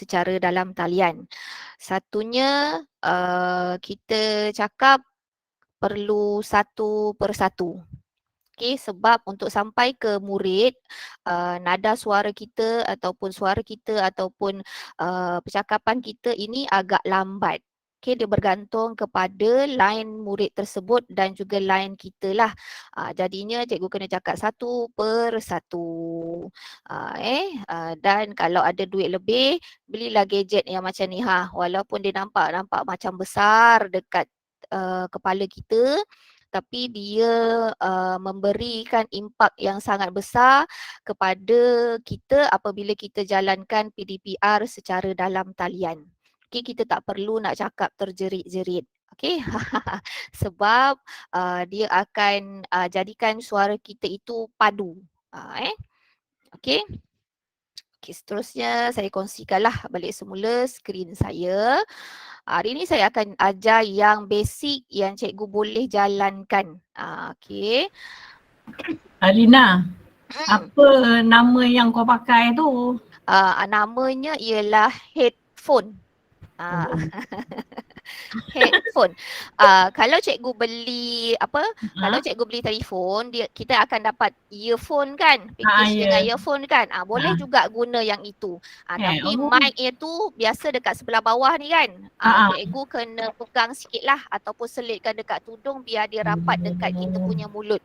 secara dalam talian. Satunya kita cakap perlu satu persatu. Okay, sebab untuk sampai ke murid, nada suara kita ataupun percakapan kita ini agak lambat. Okay, dia bergantung kepada line murid tersebut dan juga line kita lah. Jadinya cikgu kena cakap satu persatu. Dan kalau ada duit lebih, belilah gadget yang macam ni. Walaupun dia nampak macam besar dekat kepala kita, tapi dia memberikan impak yang sangat besar kepada kita apabila kita jalankan PDPR secara dalam talian. Okay, kita tak perlu nak cakap terjerit-jerit. Okay, sebab dia akan jadikan suara kita itu padu. Okay. Okay, seterusnya saya kongsikanlah balik semula skrin saya. Hari ini saya akan ajar yang basic yang cikgu boleh jalankan. Okay. Alina, apa nama yang kau pakai tu? Namanya ialah headphone. Headphone. Kalau cikgu beli kalau cikgu beli telefon, kita akan dapat earphone kan, package dengan earphone kan. Boleh juga guna yang itu. Tapi mic itu biasa dekat sebelah bawah ni kan. Cikgu kena pegang sikit lah ataupun selitkan dekat tudung biar dia rapat dekat kita punya mulut.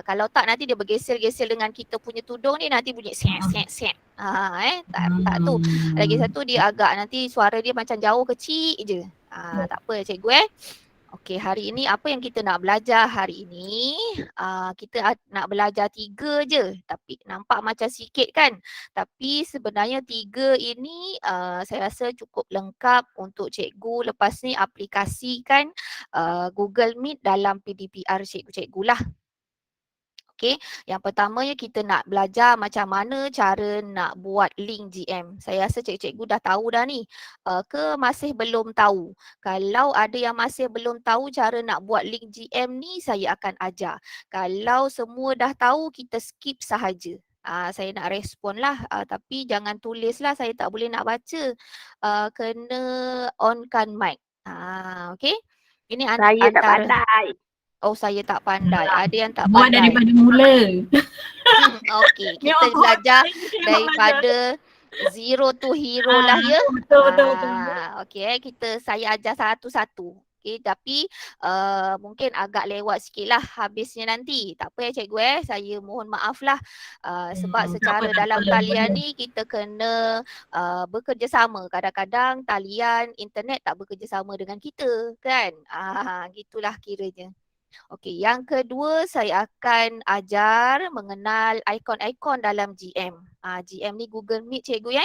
Kalau tak nanti dia bergesel-gesel dengan kita punya tudung ni, nanti bunyi sek. Tak tu. Lagi satu dia agak nanti suara dia macam jauh kecil je. Tak apa cikgu Okey, hari ini apa yang kita nak belajar hari ini? Kita nak belajar 3 je. Tapi nampak macam sikit kan? Tapi sebenarnya 3 ini saya rasa cukup lengkap untuk cikgu lepas ni aplikasikan Google Meet dalam PDPR cikgu-cikgu lah. Okay, yang pertamanya kita nak belajar macam mana cara nak buat link GM. Saya rasa cikgu-cikgu dah tahu dah ni. Ke masih belum tahu? Kalau ada yang masih belum tahu cara nak buat link GM ni, saya akan ajar. Kalau semua dah tahu, kita skip sahaja. Saya nak respon lah. Tapi jangan tulis lah, saya tak boleh nak baca. Kena onkan mic. Okay. Ini saya tak pandai. Oh, saya tak pandai. Ada yang tak Buat pandai. daripada mula. Okey, kita belajar daripada zero to hero lah ya. Betul. Okey, saya ajar satu-satu. Okey, tapi mungkin agak lewat sikit lah habisnya nanti. Tak apa ya cikgu saya mohon maaf lah. Sebab secara dalam talian ni kita kena bekerjasama. Kadang-kadang talian internet tak bekerjasama dengan kita kan. Gitulah kiranya. Okey, yang kedua saya akan ajar mengenal ikon-ikon dalam GM. GM ni Google Meet cikgu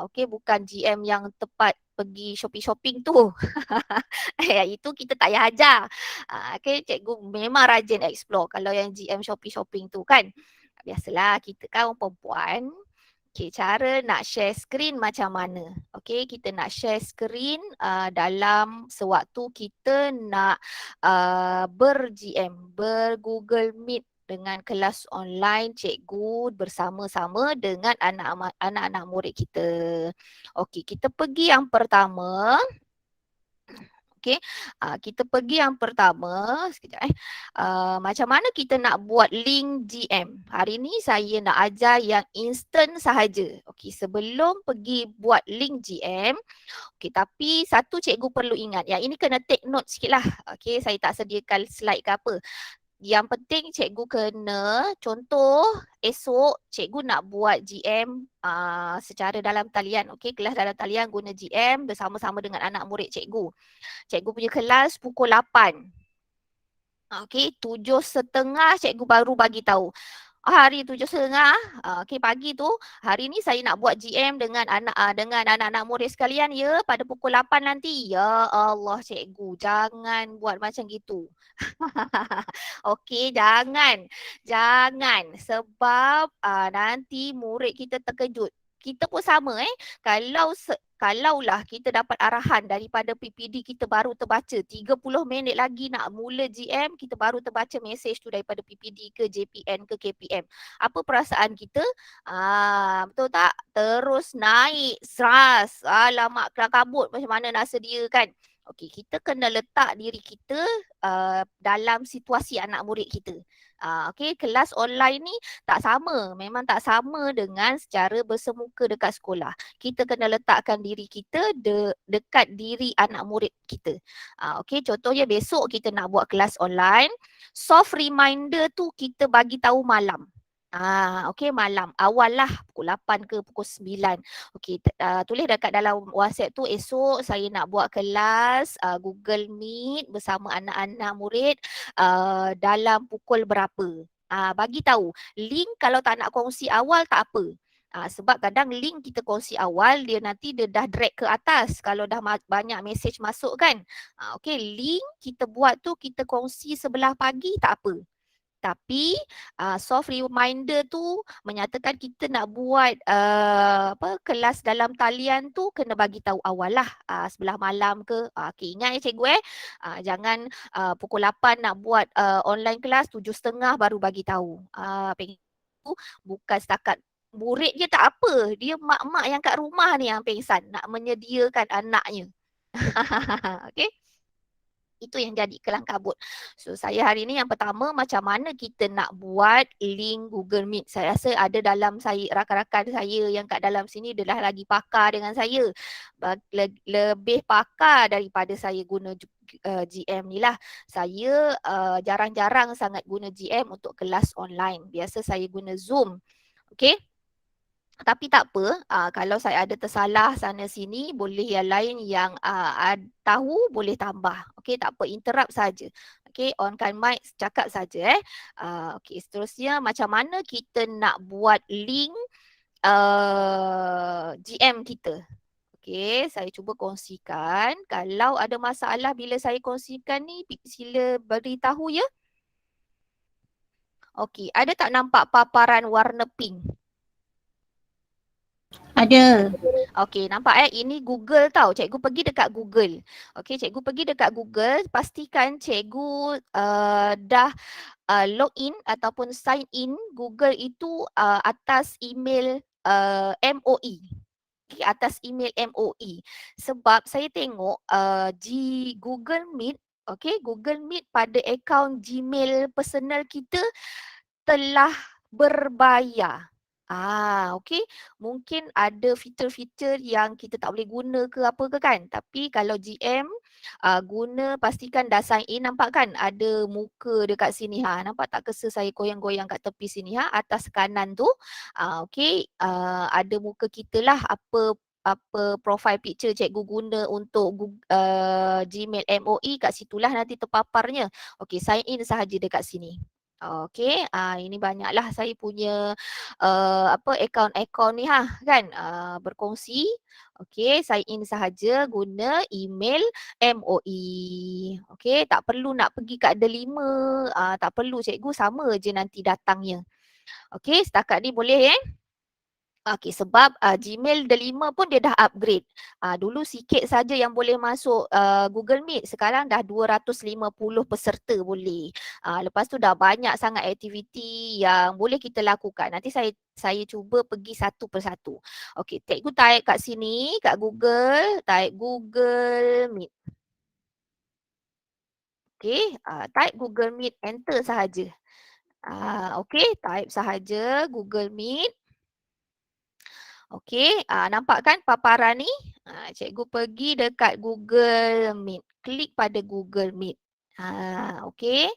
Okey, bukan GM yang tepat pergi shopping-shopping tu. Itu kita tak payah ajar. Okey, cikgu memang rajin explore kalau yang GM shopping-shopping tu kan. Biasalah kita kan orang perempuan. Okay, cara nak share screen macam mana? Okay, kita nak share screen dalam sewaktu kita nak ber-GM, ber-Google Meet dengan kelas online cikgu bersama-sama dengan anak-anak murid kita. Okay, kita pergi yang pertama. Okay, kita pergi yang pertama. Sekejap macam mana kita nak buat link GM? Hari ni saya nak ajar yang instant sahaja. Okay, sebelum pergi buat link GM, okay, tapi satu cikgu perlu ingat. Yang ini kena take note sikit lah. Okay, saya tak sediakan slide ke apa. Yang penting cikgu kena contoh esok cikgu nak buat GM secara dalam talian. Okey, kelas dalam talian guna GM bersama-sama dengan anak murid cikgu. Cikgu punya kelas pukul 8. Okey, 7.30 cikgu baru bagi tahu. Hari 7.30, okey pagi tu, hari ni saya nak buat GM dengan anak-anak murid sekalian ya pada pukul 8 nanti. Ya Allah cikgu, jangan buat macam gitu. Okey, jangan sebab nanti murid kita terkejut. Kita pun sama kalau kalaulah kita dapat arahan daripada PPD kita baru terbaca 30 minit lagi nak mula GM, kita baru terbaca mesej tu daripada PPD ke JPN ke KPM. Apa perasaan kita? Betul tak? Terus naik seras. Alamak, kelang kabut macam mana nak sediakan. Okey, kita kena letak diri kita dalam situasi anak murid kita. Okey, kelas online ni tak sama. Memang tak sama dengan secara bersemuka dekat sekolah. Kita kena letakkan diri kita dekat diri anak murid kita. Okey, contohnya besok kita nak buat kelas online. Soft reminder tu kita bagi tahu malam. Okey, malam. Awal lah pukul 8 ke pukul 9. Okey, tulis dekat dalam WhatsApp tu, esok saya nak buat kelas Google Meet bersama anak-anak murid dalam pukul berapa. Bagi tahu. Link kalau tak nak kongsi awal tak apa. Sebab kadang link kita kongsi awal, dia nanti dia dah drag ke atas kalau dah banyak mesej masuk kan. Okey, link kita buat tu kita kongsi sebelah pagi tak apa. Tapi soft reminder tu menyatakan kita nak buat kelas dalam talian tu kena bagi tahu awal lah, sebelah malam ke. Okay, ingat ya cikgu jangan pukul 8 nak buat online kelas, 7.30 baru bagi tahu. Bukan setakat murid je tak apa, dia mak-mak yang kat rumah ni yang pengsan nak menyediakan anaknya. Okay. Itu yang jadi kelang kabut. So saya hari ni yang pertama, macam mana kita nak buat link Google Meet. Saya rasa ada dalam saya, rakan-rakan saya yang kat dalam sini dia dah lagi pakar dengan saya. Lebih pakar daripada saya guna GM ni lah. Saya jarang-jarang sangat guna GM untuk kelas online. Biasa saya guna Zoom. Okay. Tapi tak apa, kalau saya ada tersalah sana sini, boleh yang lain yang tahu boleh tambah. Okey, tak apa, interrupt saja. Okey, onkan mic, cakap saja okey, seterusnya macam mana kita nak buat link GM kita. Okey, saya cuba kongsikan. Kalau ada masalah bila saya kongsikan ni, sila beritahu ya. Okey, ada tak nampak paparan warna pink? Ada. Okey, nampak ini Google tau. Cikgu pergi dekat Google. Okey, cikgu pergi dekat Google, pastikan cikgu dah login ataupun sign in Google itu atas email MOE. Okay, atas email MOE. Sebab saya tengok Google Meet, okey, Google Meet pada akaun Gmail personal kita telah berbayar. Okey. Mungkin ada fitur-fitur yang kita tak boleh guna ke apa ke kan. Tapi kalau GM guna, pastikan dah sign in. Nampak kan ada muka dekat sini Nampak tak cursor saya goyang-goyang kat tepi sini atas kanan tu. Okey, ada muka kita lah, apa profile picture cikgu guna untuk Gmail MOE, kat situlah nanti terpaparnya. Okey, sign in sahaja dekat sini. Okey, ini banyaklah saya punya akaun-akaun ni kan, berkongsi. Okey, sign in sahaja guna email MOE. Okey, tak perlu nak pergi kat Delima, tak perlu, cikgu sama je nanti datangnya. Okey, setakat ni boleh Okey, sebab Gmail Delima pun dia dah upgrade. Dulu sikit saja yang boleh masuk Google Meet, sekarang dah 250 peserta boleh. Lepas tu dah banyak sangat aktiviti yang boleh kita lakukan. Nanti saya cuba pergi satu persatu. Okey, cikgu type kat sini, kat Google, type Google Meet. Okey, type Google Meet, enter sahaja. Okey, type sahaja Google Meet. Okey, nampak kan paparan ni? Cikgu pergi dekat Google Meet. Klik pada Google Meet. Okey.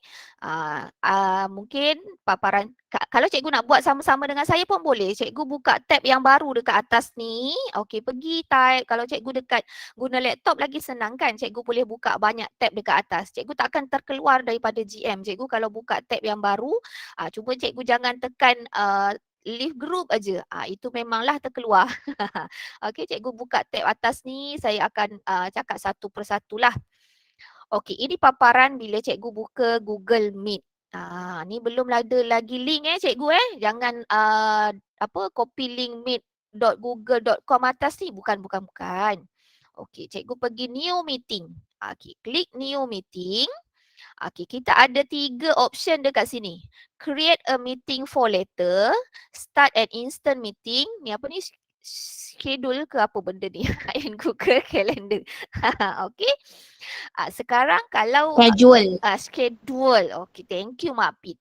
Mungkin paparan, kalau cikgu nak buat sama-sama dengan saya pun boleh. Cikgu buka tab yang baru dekat atas ni. Okey, pergi type. Kalau cikgu dekat guna laptop lagi senang kan? Cikgu boleh buka banyak tab dekat atas. Cikgu takkan terkeluar daripada GM. Cikgu kalau buka tab yang baru, cuba cikgu jangan tekan leave group aja. Itu memanglah terkeluar. Okey, cikgu buka tab atas ni, saya akan cakap satu persatu lah. Okey, ini paparan bila cikgu buka Google Meet. Ni belum ada lagi link cikgu Jangan copy link Meet meet.google.com atas ni? Bukan. Okey, cikgu pergi new meeting. Okey, klik new meeting. Okey, kita ada 3 option dekat sini. Create a meeting for later, start an instant meeting. Ni apa ni? Schedule ke apa benda ni? In Google Calendar. Okey. Sekarang kalau schedule. Okey, thank you Mak Pit.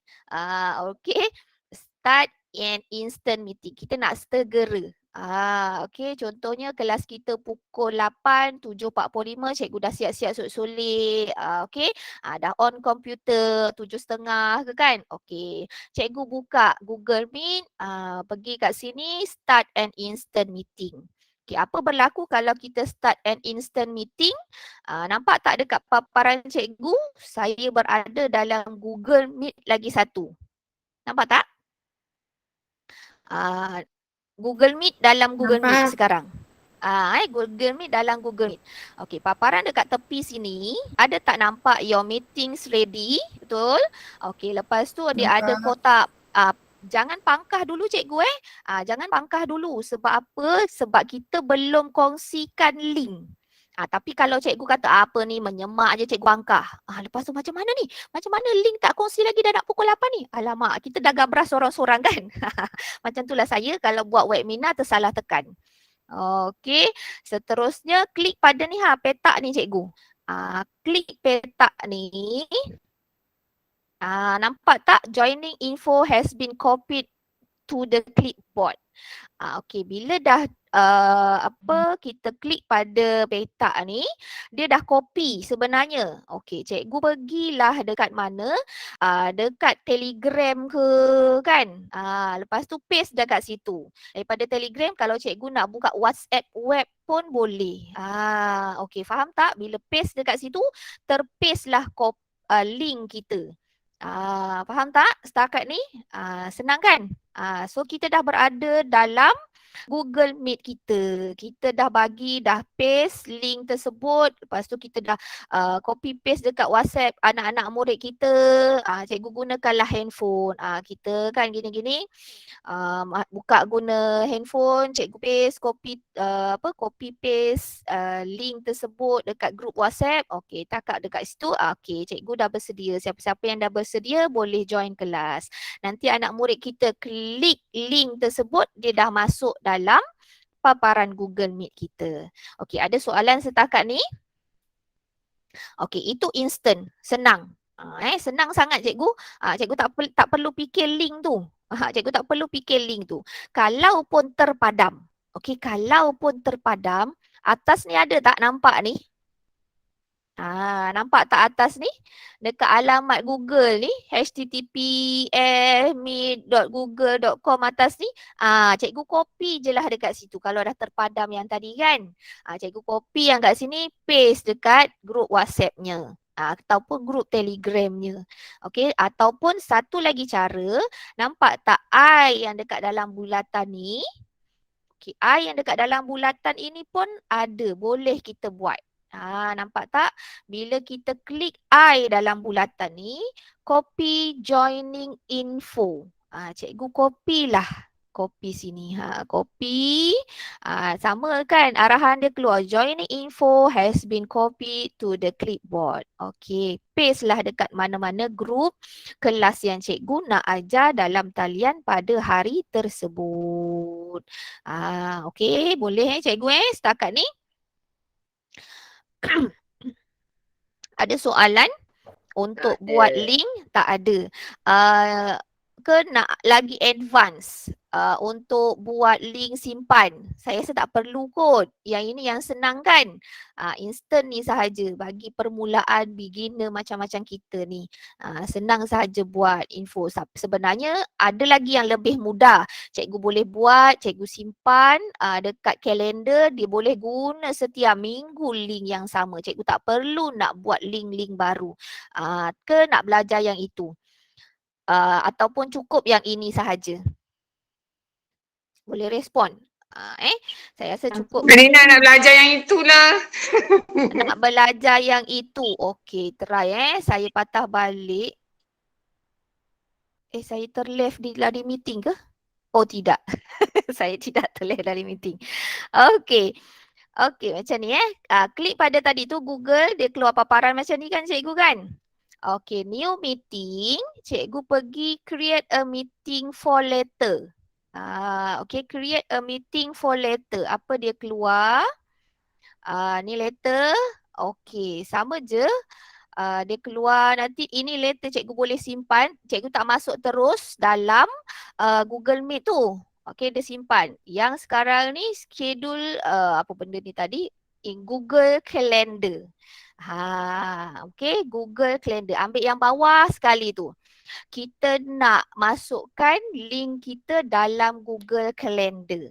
Okey. Start an instant meeting. Kita nak segera. Okey, contohnya kelas kita pukul 8, 7.45 cikgu dah siap-siap sulit-sulit. Okey, dah on komputer 7.30 ke kan? Okey, cikgu buka Google Meet, pergi kat sini start an instant meeting. Okey, apa berlaku kalau kita start an instant meeting? Nampak tak dekat paparan cikgu? Saya berada dalam Google Meet lagi satu. Nampak tak? Google Meet dalam Google Meet sekarang. Google Meet dalam Google Meet. Okey, paparan dekat tepi sini, ada tak nampak your meetings ready? Betul? Okey, lepas tu dia ada kotak. Jangan pangkah dulu cikgu jangan pangkah dulu. Sebab apa? Sebab kita belum kongsikan link. Tapi kalau cikgu kata apa ni, menyemak je cikgu pangkah. Lepas tu macam mana ni? Macam mana link tak kongsi lagi dah nak pukul 8 ni? Alamak, kita dah gabras sorang-sorang kan? Macam itulah saya kalau buat webinar tersalah tekan. Okey, seterusnya klik pada ni petak ni cikgu. Klik petak ni. Nampak tak? Joining info has been copied to the clipboard. Okey, bila dah kita klik pada petak ni, dia dah copy sebenarnya. Okey, cikgu pergilah dekat mana? Dekat Telegram ke kan? Lepas tu paste dekat situ. Daripada Telegram kalau cikgu nak buka WhatsApp web pun boleh. Okey, faham tak? Bila paste dekat situ, terpaste lah link kita. Faham tak setakat ni? Senang kan? So kita dah berada dalam Google Meet kita. Kita dah paste link tersebut. Lepas tu kita dah copy paste dekat WhatsApp anak-anak murid kita. Cikgu gunakanlah handphone. Kita kan gini-gini. Buka guna handphone, cikgu paste, copy paste link tersebut dekat grup WhatsApp. Okey, takak dekat situ. Okey, cikgu dah bersedia. Siapa-siapa yang dah bersedia boleh join kelas. Nanti anak murid kita klik link tersebut, dia dah masuk dalam paparan Google Meet kita. Okey, ada soalan setakat ni? Okey, itu instant, senang. Senang sangat cikgu. Cikgu tak perlu fikir link tu. Cikgu tak perlu fikir link tu. Kalaupun terpadam. Okey, kalaupun terpadam, atas ni ada tak nampak ni? Nampak tak atas ni? Dekat alamat Google ni, https://meet.google.com atas ni, cikgu copy je lah dekat situ kalau dah terpadam yang tadi kan. Cikgu copy yang kat sini, paste dekat grup WhatsApp-nya. Ataupun grup Telegramnya. Okey, ataupun satu lagi cara, nampak tak I yang dekat dalam bulatan ni? Okey, I yang dekat dalam bulatan ini pun ada, boleh kita buat. Nampak tak? Bila kita klik I dalam bulatan ni, copy joining info. Cikgu copy lah. Copy sini. Copy. Sama kan arahan dia keluar. Joining info has been copied to the clipboard. Okey. Paste lah dekat mana-mana grup kelas yang cikgu nak ajar dalam talian pada hari tersebut. Okey. Boleh cikgu setakat ni? Ada soalan untuk buat link? Tak ada. Ke nak lagi advance untuk buat link simpan? Saya rasa tak perlu kot. Yang ini yang senang kan? Instant ni sahaja bagi permulaan beginner macam-macam kita ni. Senang sahaja buat info. Sebenarnya ada lagi yang lebih mudah. Cikgu boleh buat, cikgu simpan dekat kalender. Dia boleh guna setiap minggu link yang sama. Cikgu tak perlu nak buat link-link baru. Ke nak belajar yang itu? Ataupun cukup yang ini sahaja? Boleh respon. Saya rasa cukup. Marina nak belajar yang itulah. Nak belajar yang itu. Okey, try Saya patah balik. Saya terleft di meeting ke? Oh tidak, saya tidak terleh dari meeting. Okey. Okey macam ni klik pada tadi tu Google, dia keluar paparan macam ni kan cikgu kan? Okey, new meeting, cikgu pergi create a meeting for later. Okey, create a meeting for later. Apa dia keluar? Ni letter. Okey, sama je. Dia keluar nanti ini letter cikgu boleh simpan. Cikgu tak masuk terus dalam Google Meet tu. Okey, dia simpan. Yang sekarang ni schedule apa benda ni tadi? In Google Calendar. Okey, Google Calendar. Ambil yang bawah sekali tu. Kita nak masukkan link kita dalam Google Calendar.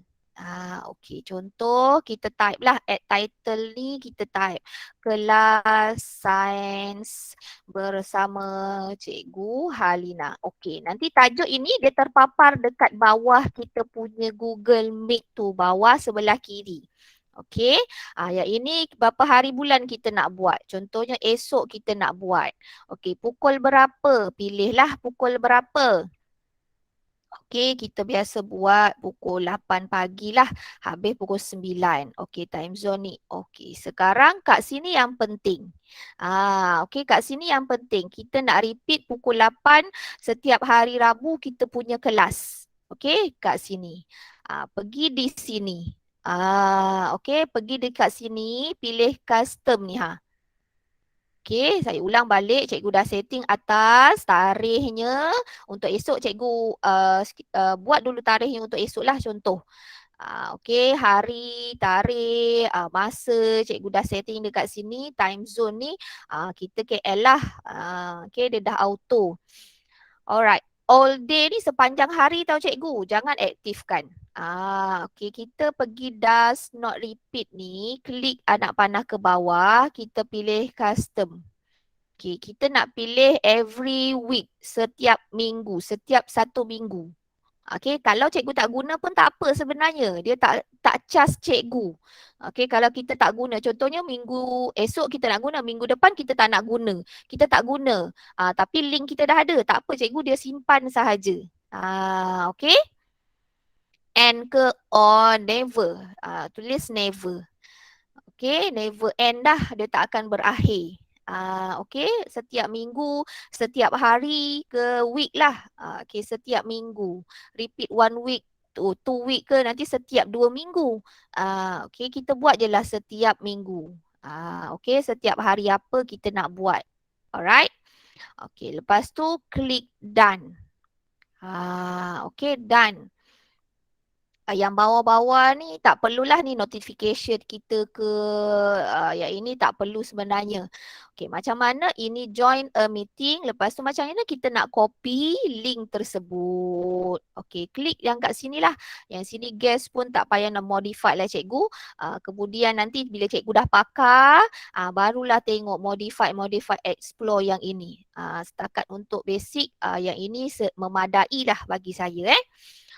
Okey. Contoh kita type lah at title ni kita type kelas sains bersama Cikgu Halina. Okey. Nanti tajuk ini dia terpapar dekat bawah kita punya Google Meet tu, bawah sebelah kiri. Okey. Yang ini berapa hari bulan kita nak buat. Contohnya esok kita nak buat. Okey, pukul berapa? Pilihlah pukul berapa. Okey, kita biasa buat pukul 8 pagi lah. Habis pukul 9. Okey, time zone ni. Okey, sekarang kat sini yang penting. Okey, kat sini yang penting. Kita nak repeat pukul 8 setiap hari Rabu kita punya kelas. Okey, kat sini. Pergi di sini. Okey, pergi dekat sini. Pilih custom ni Okey, saya ulang balik. Cikgu dah setting atas tarikhnya. Untuk esok cikgu buat dulu tarikhnya untuk esok lah contoh. Okey, hari, tarikh, masa cikgu dah setting dekat sini. Time zone ni kita KL lah. Okey, dia dah auto. Alright. All day ni sepanjang hari tau cikgu. Jangan aktifkan. Okey, kita pergi does not repeat ni. Klik anak panah ke bawah. Kita pilih custom. Okey, kita nak pilih every week. Setiap minggu. Setiap 1 minggu. Okey, kalau cikgu tak guna pun tak apa sebenarnya. Dia tak charge cikgu. Okey, kalau kita tak guna. Contohnya minggu esok kita nak guna. Minggu depan kita tak nak guna. Kita tak guna. Tapi link kita dah ada. Tak apa cikgu, dia simpan sahaja. Okey. End ke on, never. Tulis never. Okey, never end dah. Dia tak akan berakhir. Okey, setiap minggu, setiap hari ke week lah. Okey, setiap minggu. Repeat 1 week, 2 week ke nanti setiap 2 minggu. Okey, kita buat je lah setiap minggu. Okey, setiap hari apa kita nak buat. Alright. Okey, lepas tu klik done. Okey, done. Yang bawah-bawah ni tak perlulah ni notification kita ke yang ini tak perlu sebenarnya. Okey, macam mana ini join a meeting, lepas tu macam mana kita nak copy link tersebut. Okey, klik yang kat sini lah. Yang sini guest pun tak payah nak modify lah cikgu. Kemudian nanti bila cikgu dah pakar, barulah tengok modify explore yang ini. Setakat untuk basic yang ini memadai lah bagi saya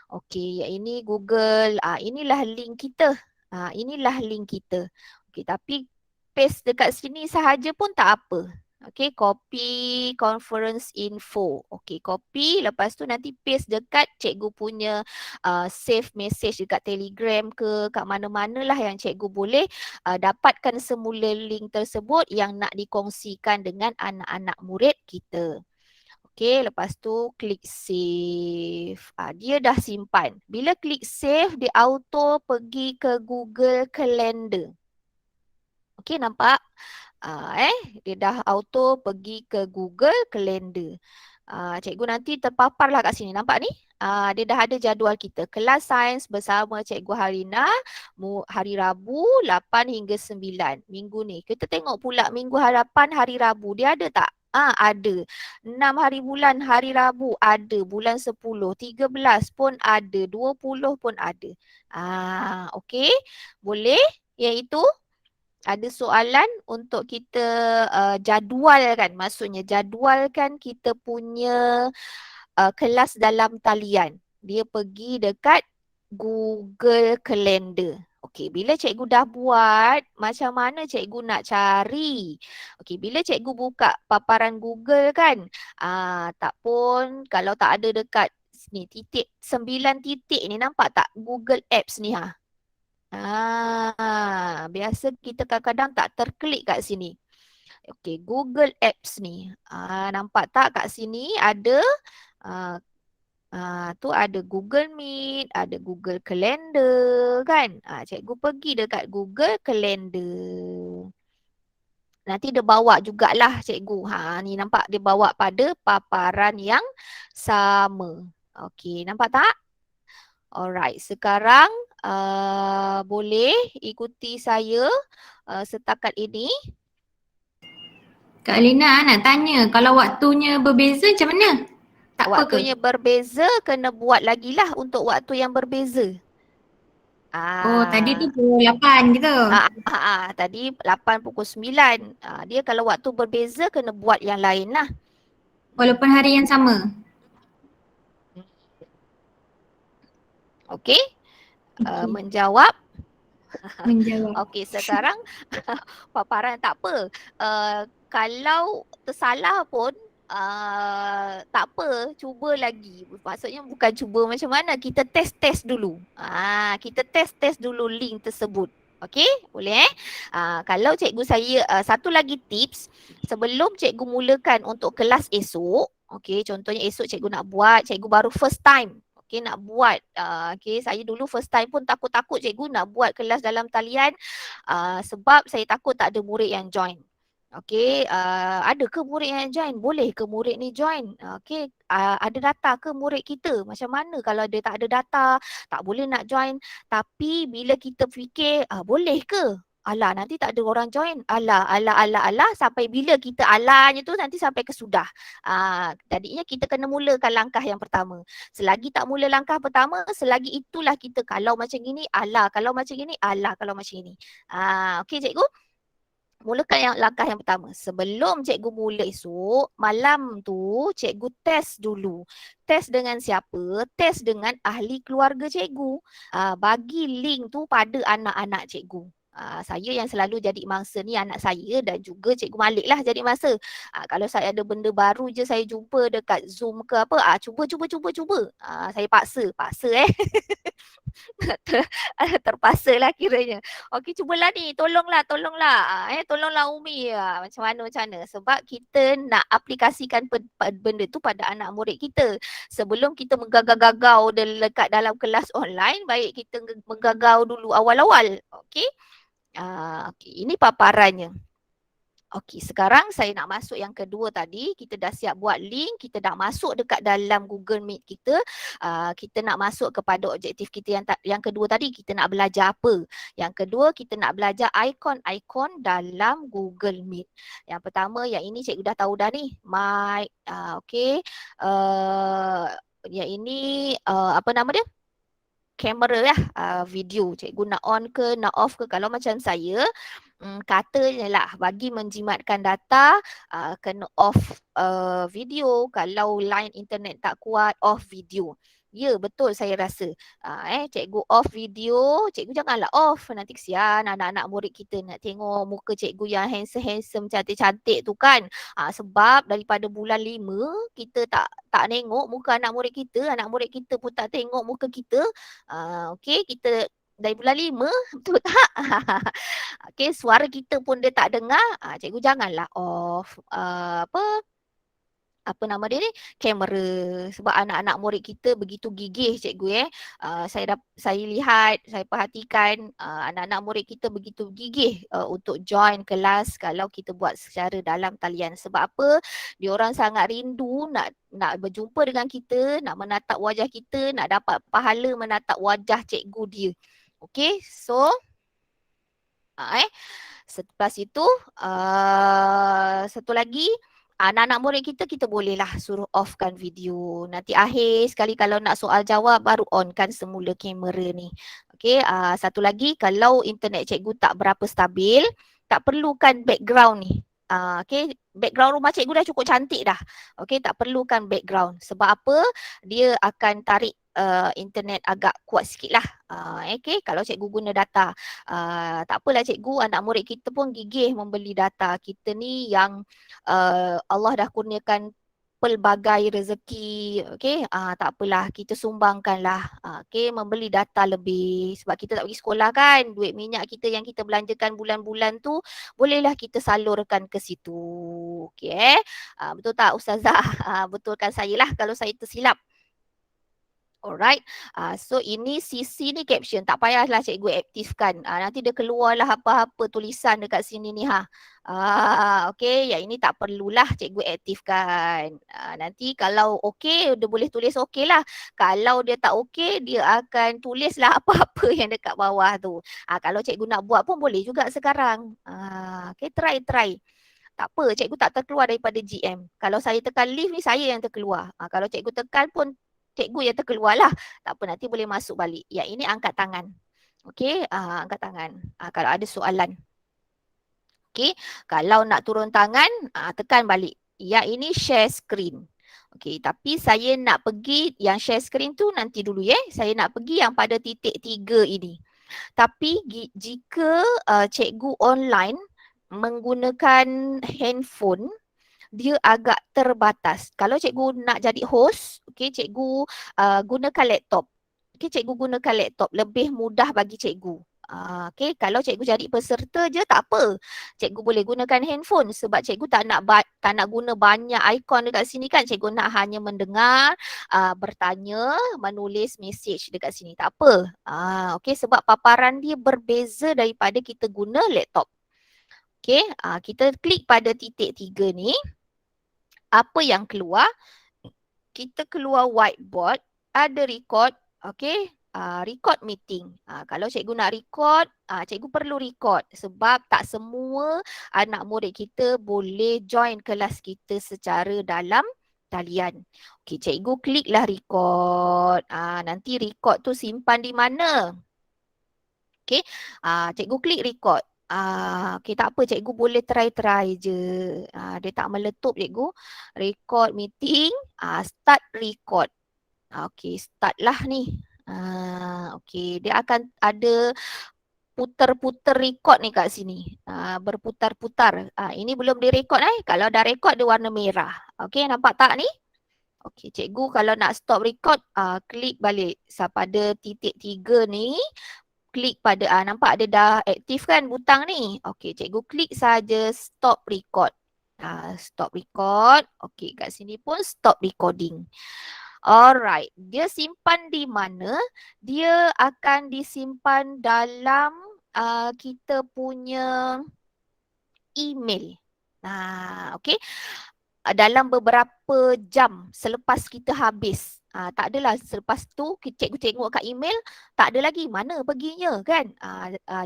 Okey, yang ini Google. Inilah link kita. Inilah link kita. Okey, tapi paste dekat sini sahaja pun tak apa. Okey, copy conference info. Okey, copy. Lepas tu nanti paste dekat cikgu punya save message dekat Telegram ke kat mana-mana lah yang cikgu boleh dapatkan semula link tersebut yang nak dikongsikan dengan anak-anak murid kita. Okey, lepas tu klik save. Dia dah simpan. Bila klik save, dia auto pergi ke Google Calendar. Okey, nampak? Dia dah auto pergi ke Google Calendar. Cikgu nanti terpaparlah kat sini. Nampak ni? Dia dah ada jadual kita. Kelas sains bersama Cikgu Halina hari Rabu 8 hingga 9. Minggu ni. Kita tengok pula minggu hadapan hari Rabu. Dia ada tak? Ada. 6 hari bulan hari Rabu ada. Bulan 10. 13 pun ada. 20 pun ada. Okey. Boleh? Iaitu ada soalan untuk kita jadualkan. Maksudnya jadualkan kita punya kelas dalam talian. Dia pergi dekat Google Calendar. Okey, bila cikgu dah buat, macam mana cikgu nak cari? Okey, bila cikgu buka paparan Google kan, tak pun kalau tak ada dekat Ni titik 9 titik ni, nampak tak Google Apps ni ha. Biasa kita kadang-kadang tak terklik kat sini. Okey, Google Apps ni. Nampak tak kat sini ada tu ada Google Meet, ada Google Calendar kan. Cikgu pergi dekat Google Calendar. Nanti dia bawa jugalah cikgu. Ni nampak dia bawa pada paparan yang sama. Okey, nampak tak? Alright, sekarang boleh ikuti saya setakat ini. Kak Alina nak tanya, kalau waktunya berbeza macam mana? Tak Waktunya apa ke? berbeza, kena buat lagi lah untuk waktu yang berbeza. Oh, tadi tu pukul 8 gitu. Tadi 8 pukul 9. Dia kalau waktu berbeza kena buat yang lain lah. Walaupun hari yang sama. Okey? Okey. Menjawab. Menjawab. Okey, sekarang paparan tak apa. Kalau tersalah pun tak apa, cuba lagi. Maksudnya bukan cuba macam mana, kita test dulu. Kita test dulu link tersebut. Okey, boleh kalau cikgu saya, satu lagi tips, sebelum cikgu mulakan untuk kelas esok, okey, contohnya esok cikgu nak buat, cikgu baru first time. Okey, nak buat. Okey, saya dulu first time pun takut-takut cikgu nak buat kelas dalam talian sebab saya takut tak ada murid yang join. Okey, ada ke murid yang join? Boleh ke murid ni join? Okey, ada data ke murid kita? Macam mana kalau dia tak ada data, tak boleh nak join? Tapi bila kita fikir, boleh ke? Alah, nanti tak ada orang join. Alah, sampai bila kita alahnya tu nanti sampai ke sudah. Jadinya kita kena mulakan langkah yang pertama. Selagi tak mula langkah pertama, selagi itulah kita kalau macam gini, alah, kalau macam gini, alah, kalau macam gini. Okey cikgu? Mulakan langkah yang pertama. Sebelum cikgu mula esok, malam tu cikgu test dulu. Test dengan siapa? Test dengan ahli keluarga cikgu. Bagi link tu pada anak-anak cikgu. Saya yang selalu jadi mangsa ni anak saya dan juga Cikgu Malik lah jadi mangsa. Kalau saya ada benda baru je saya jumpa dekat Zoom ke apa, cuba. Saya paksa terpaksa lah kiranya. Okey, cubalah ni, tolonglah. Tolonglah Umi. Macam mana. Sebab kita nak aplikasikan benda tu pada anak murid kita. Sebelum kita menggagau-gagau dekat dalam kelas online, baik kita menggagau dulu awal-awal. Okey. Okey, ini paparannya. Okey, sekarang saya nak masuk yang kedua tadi. Kita dah siap buat link, kita dah masuk dekat dalam Google Meet kita. Kita nak masuk kepada objektif kita yang kedua tadi. Kita nak belajar apa? Yang kedua, kita nak belajar ikon-ikon dalam Google Meet. Yang pertama, yang ini cikgu dah tahu dah ni. Mic, okey. Yang ini, apa nama dia? Kamera lah, video. Cikgu nak on ke, nak off ke. Kalau macam saya, katanya lah bagi menjimatkan data, kena off video. Kalau line internet tak kuat, off video. Ya, betul saya rasa. Cikgu off video, cikgu janganlah off. Nanti kesian anak-anak murid kita nak tengok muka cikgu yang handsome-handsome, cantik-cantik tu kan. Sebab daripada bulan 5, kita tak tengok muka anak murid kita pun tak tengok muka kita. Okey, kita dari bulan 5, betul tak? Okey, suara kita pun dia tak dengar. Cikgu janganlah off apa nama dia ni, kamera. Sebab anak-anak murid kita begitu gigih cikgu saya lihat, saya perhatikan anak-anak murid kita begitu gigih untuk join kelas kalau kita buat secara dalam talian. Sebab apa? Diorang sangat rindu nak berjumpa dengan kita, nak menatap wajah kita, nak dapat pahala menatap wajah cikgu dia. Okey, so selepas itu satu lagi, anak-anak murid kita bolehlah suruh offkan video. Nanti akhir sekali kalau nak soal jawab baru onkan semula kamera ni. Okey, satu lagi, kalau internet cikgu tak berapa stabil, tak perlukan background ni. Okey, background rumah cikgu dah cukup cantik dah. Okey, tak perlukan background. Sebab apa? Dia akan tarik internet agak kuat sikit lah. Okay, kalau cikgu guna data. Tak apalah cikgu, anak murid kita pun gigih membeli data. Kita ni yang Allah dah kurniakan pelbagai rezeki, okey, tak apalah, kita sumbangkanlah, okey, membeli data lebih sebab kita tak pergi sekolah kan, duit minyak kita yang kita belanjakan bulan-bulan tu bolehlah kita salurkan ke situ, okey. Betul tak Ustazah? Betulkan saya lah kalau saya tersilap. Alright, so ini CC ni caption, tak payahlah cikgu aktifkan. Nanti dia keluarlah apa-apa tulisan dekat sini ni ha. Okay, yang ini tak perlulah cikgu aktifkan. Nanti kalau okay, dia boleh tulis okay lah. Kalau dia tak okay, dia akan tulislah apa-apa yang dekat bawah tu. Kalau cikgu nak buat pun boleh juga sekarang. Okay, try. Tak apa, cikgu tak terkeluar daripada GM. Kalau saya tekan leave ni, saya yang terkeluar. Kalau cikgu tekan pun, cikgu yang terkeluar lah. Tak apa, nanti boleh masuk balik. Yang ini angkat tangan. Okey, angkat tangan. Kalau ada soalan. Okey, kalau nak turun tangan, tekan balik. Yang ini share screen. Okey, tapi saya nak pergi yang share screen tu nanti dulu ya. Saya nak pergi yang pada titik 3 ini. Tapi jika cikgu online menggunakan handphone, dia agak terbatas. Kalau cikgu nak jadi host, okay, cikgu gunakan laptop. Okay, cikgu gunakan laptop, lebih mudah bagi cikgu. Okay, kalau cikgu jadi peserta je tak apa. Cikgu boleh gunakan handphone sebab cikgu tak nak guna banyak ikon dekat sini kan. Cikgu nak hanya mendengar, bertanya, menulis message dekat sini. Tak apa. Okay, sebab paparan dia berbeza daripada kita guna laptop. Okay, kita klik pada titik 3 ni. Apa yang keluar? Kita keluar whiteboard, ada record, okay, record meeting. Kalau cikgu nak record, cikgu perlu record sebab tak semua anak murid kita boleh join kelas kita secara dalam talian. Okay, cikgu kliklah record. Nanti record tu simpan di mana? Okay, cikgu klik record. Okay, tak apa, cikgu boleh try je. Dia tak meletup cikgu. Record meeting, start record. Okay, start lah ni. Okay, dia akan ada putar-putar record ni kat sini. Berputar-putar. Ini belum direkod Kalau dah record dia warna merah. Okay, nampak tak ni? Okay, cikgu kalau nak stop record, klik balik pada titik 3 ni. Klik pada, nampak ada dah aktif kan butang ni. Okey, cikgu klik saja stop record. Stop record. Okey, kat sini pun stop recording. Alright, dia simpan di mana? Dia akan disimpan dalam kita punya email. Okey. Dalam beberapa jam selepas kita habis. Tak adalah selepas tu cikgu tengok kat email, tak ada lagi, mana perginya kan.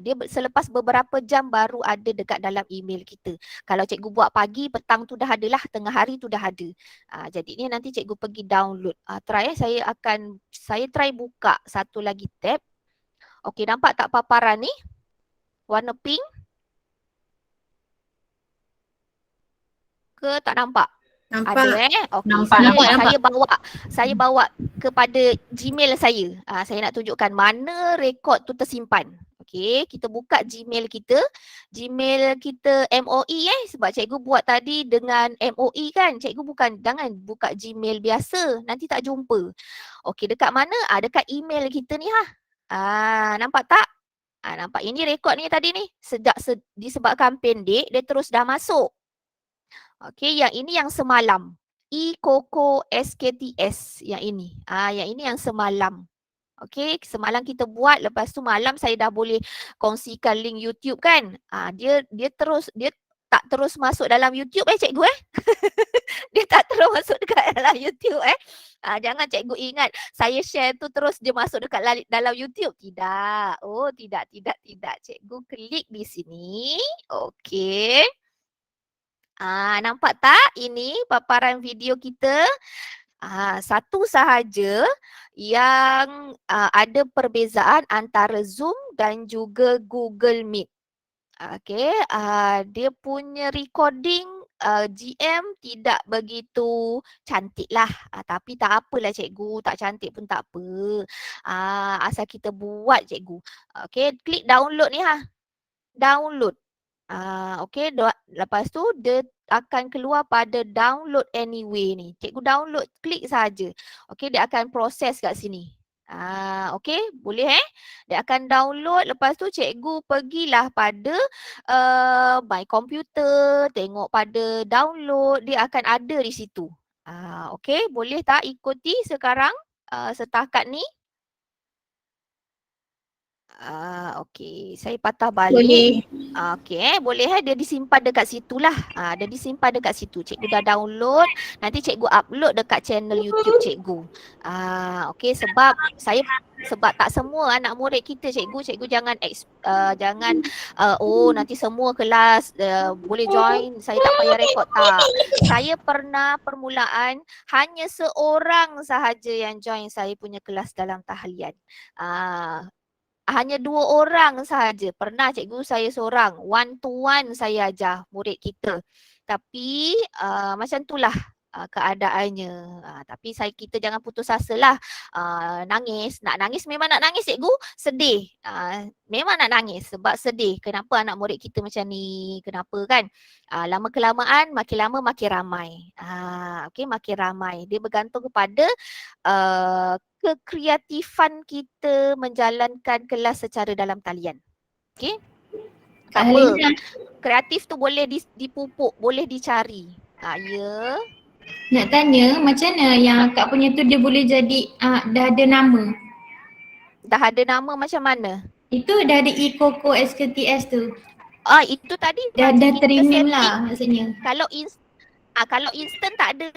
Dia selepas beberapa jam baru ada dekat dalam email kita. Kalau cikgu buat pagi, petang tu dah ada lah, tengah hari tu dah ada. Jadi ni nanti cikgu pergi download. Try saya try buka satu lagi tab. Okey, nampak tak paparan ni? Warna pink. Ke tak nampak? Nampak. Ada okey. Nampak. Saya bawa kepada Gmail saya. Saya nak tunjukkan mana rekod tu tersimpan. Okey, kita buka Gmail kita. Gmail kita MOE sebab cikgu buat tadi dengan MOE kan. Cikgu jangan buka Gmail biasa, nanti tak jumpa. Okey, dekat mana? Dekat email kita ni nampak tak? Nampak ini rekod ni tadi ni. Disebabkan pendek, dia terus dah masuk. Okey, yang ini yang semalam. Coco SKTS yang ini. Yang ini yang semalam. Okey, semalam kita buat, lepas tu malam saya dah boleh kongsikan link YouTube kan. Dia tak terus masuk dalam YouTube cikgu Dia tak terus masuk dekat dalam YouTube jangan cikgu ingat saya share tu terus dia masuk dekat dalam YouTube. Tidak. Oh, tidak. Cikgu klik di sini. Okey. Nampak tak? Ini paparan video kita. Satu sahaja yang ada perbezaan antara Zoom dan juga Google Meet. Okey, dia punya recording GM tidak begitu cantik lah. Tapi tak apalah cikgu, tak cantik pun tak apa. Asal kita buat cikgu. Okey, klik download ni Download. Okey, lepas tu dia akan keluar pada download anyway ni. Cikgu download, klik saja. Okey, dia akan proses kat sini. Okey, boleh Dia akan download, lepas tu cikgu pergilah pada my computer, tengok pada download, dia akan ada di situ. Okey, boleh tak ikuti sekarang setakat ni? Okey, saya patah balik. Boleh. Okey, boleh dia disimpan dekat situlah. Dia disimpan dekat situ. Cikgu dah download, nanti cikgu upload dekat channel YouTube cikgu. Okey, sebab tak semua anak murid kita cikgu jangan nanti semua kelas boleh join, saya tak payah rekod, tak. Saya pernah permulaan hanya seorang sahaja yang join saya punya kelas dalam tahlian. Hanya 2 orang sahaja. Pernah cikgu saya seorang, one to one saya ajar murid kita. Tapi macam itulah keadaannya. Tapi kita jangan putus asa lah. Nangis, nak nangis memang nak nangis cikgu, sedih. Memang nak nangis sebab sedih. Kenapa anak murid kita macam ni? Kenapa kan? Lama kelamaan makin lama makin ramai. Okey, makin ramai. Dia bergantung kepada kekreatifan kita menjalankan kelas secara dalam talian. Okey? Tak apa. Kreatif tu boleh dipupuk, boleh dicari. Ya. Nak tanya macam mana yang akak punya tu dia boleh jadi dah ada nama? Dah ada nama macam mana? Itu dah ada e-Coco SKTS tu. Itu tadi Dah kita terrename setting. lah maksudnya. Kalau instant tak ada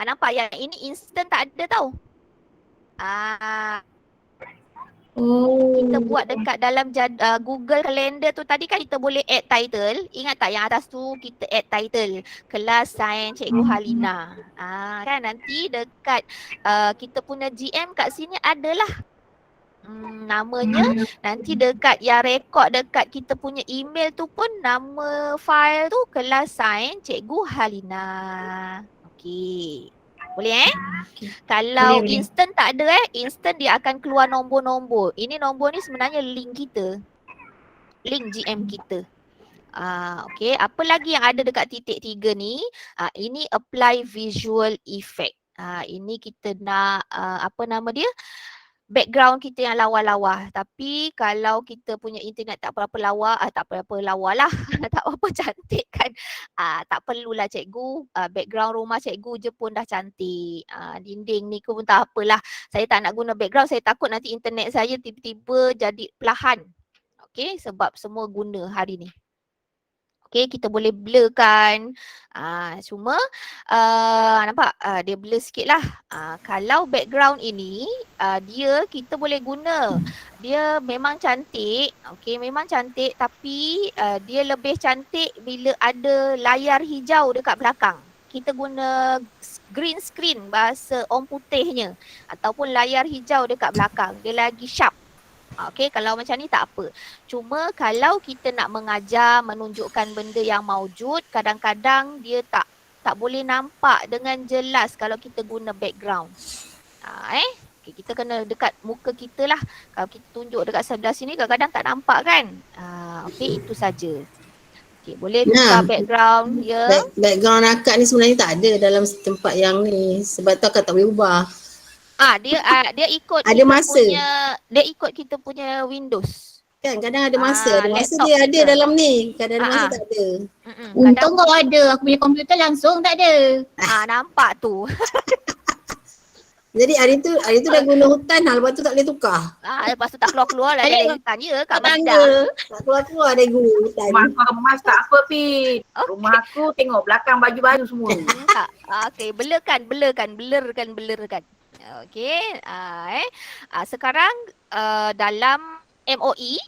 nampak yang ini instant tak ada tau. Kita buat dekat dalam Google Calendar tu tadi kan kita boleh add title. Ingat tak yang atas tu kita add title. Kelas Sains Cikgu Halina. Kan nanti dekat kita punya GM kat sini adalah namanya. Nanti dekat yang rekod dekat kita punya email tu pun nama file tu Kelas Sains Cikgu Halina. Okey. Boleh Okay. Kalau Boleh. instant tak ada instant dia akan keluar nombor-nombor. Ini nombor ni sebenarnya link kita. Link GM kita. Okey, apa lagi yang ada dekat titik 3 ni? Ini apply visual effect. Ini kita nak apa nama dia? Background kita yang lawa-lawa. Tapi kalau kita punya internet tak berapa lawa, tak berapa lawa lah. Tak berapa cantik kan. Tak perlulah cikgu. Background rumah cikgu je pun dah cantik. Dinding ni pun tak apalah. Saya tak nak guna background. Saya takut nanti internet saya tiba-tiba jadi perlahan. Okay, sebab semua guna hari ni. Okay, kita boleh blurkan. Cuma nampak dia blur sikit lah. Kalau background ini kita boleh guna. Dia memang cantik. Okay, memang cantik tapi dia lebih cantik bila ada layar hijau dekat belakang. Kita guna green screen bahasa orang putihnya. Ataupun layar hijau dekat belakang. Dia lagi sharp. Okay, kalau macam ni tak apa. Cuma kalau kita nak mengajar, menunjukkan benda yang maujud, kadang-kadang dia tak boleh nampak dengan jelas kalau kita guna background. Okay, kita kena dekat muka kita lah. Kalau kita tunjuk dekat sebelah sini kadang-kadang tak nampak kan. Okay, itu saja. Okay, boleh tukar background. Background akak ni sebenarnya tak ada dalam tempat yang ni. Sebab tu akak tak boleh ubah. Dia ikut ada masa. Dia ikut kita punya Windows. Kan kadang ada masa. Ada masa dia ada dalam ni. Kadang ada masa tak ada. Untung kau ada. Aku punya komputer langsung tak ada. Nampak tu. Jadi hari tu dah guna hutan lepas tu tak boleh tukar. Lepas tu tak keluar-keluar lah dari hutan je Kak Mazda. Tak keluar-keluar dari hutan. Rumah kau kemas tak apa Pit. Rumah aku tengok belakang baju-baju semua. Okay, blurkan. Okey, sekarang dalam MOE,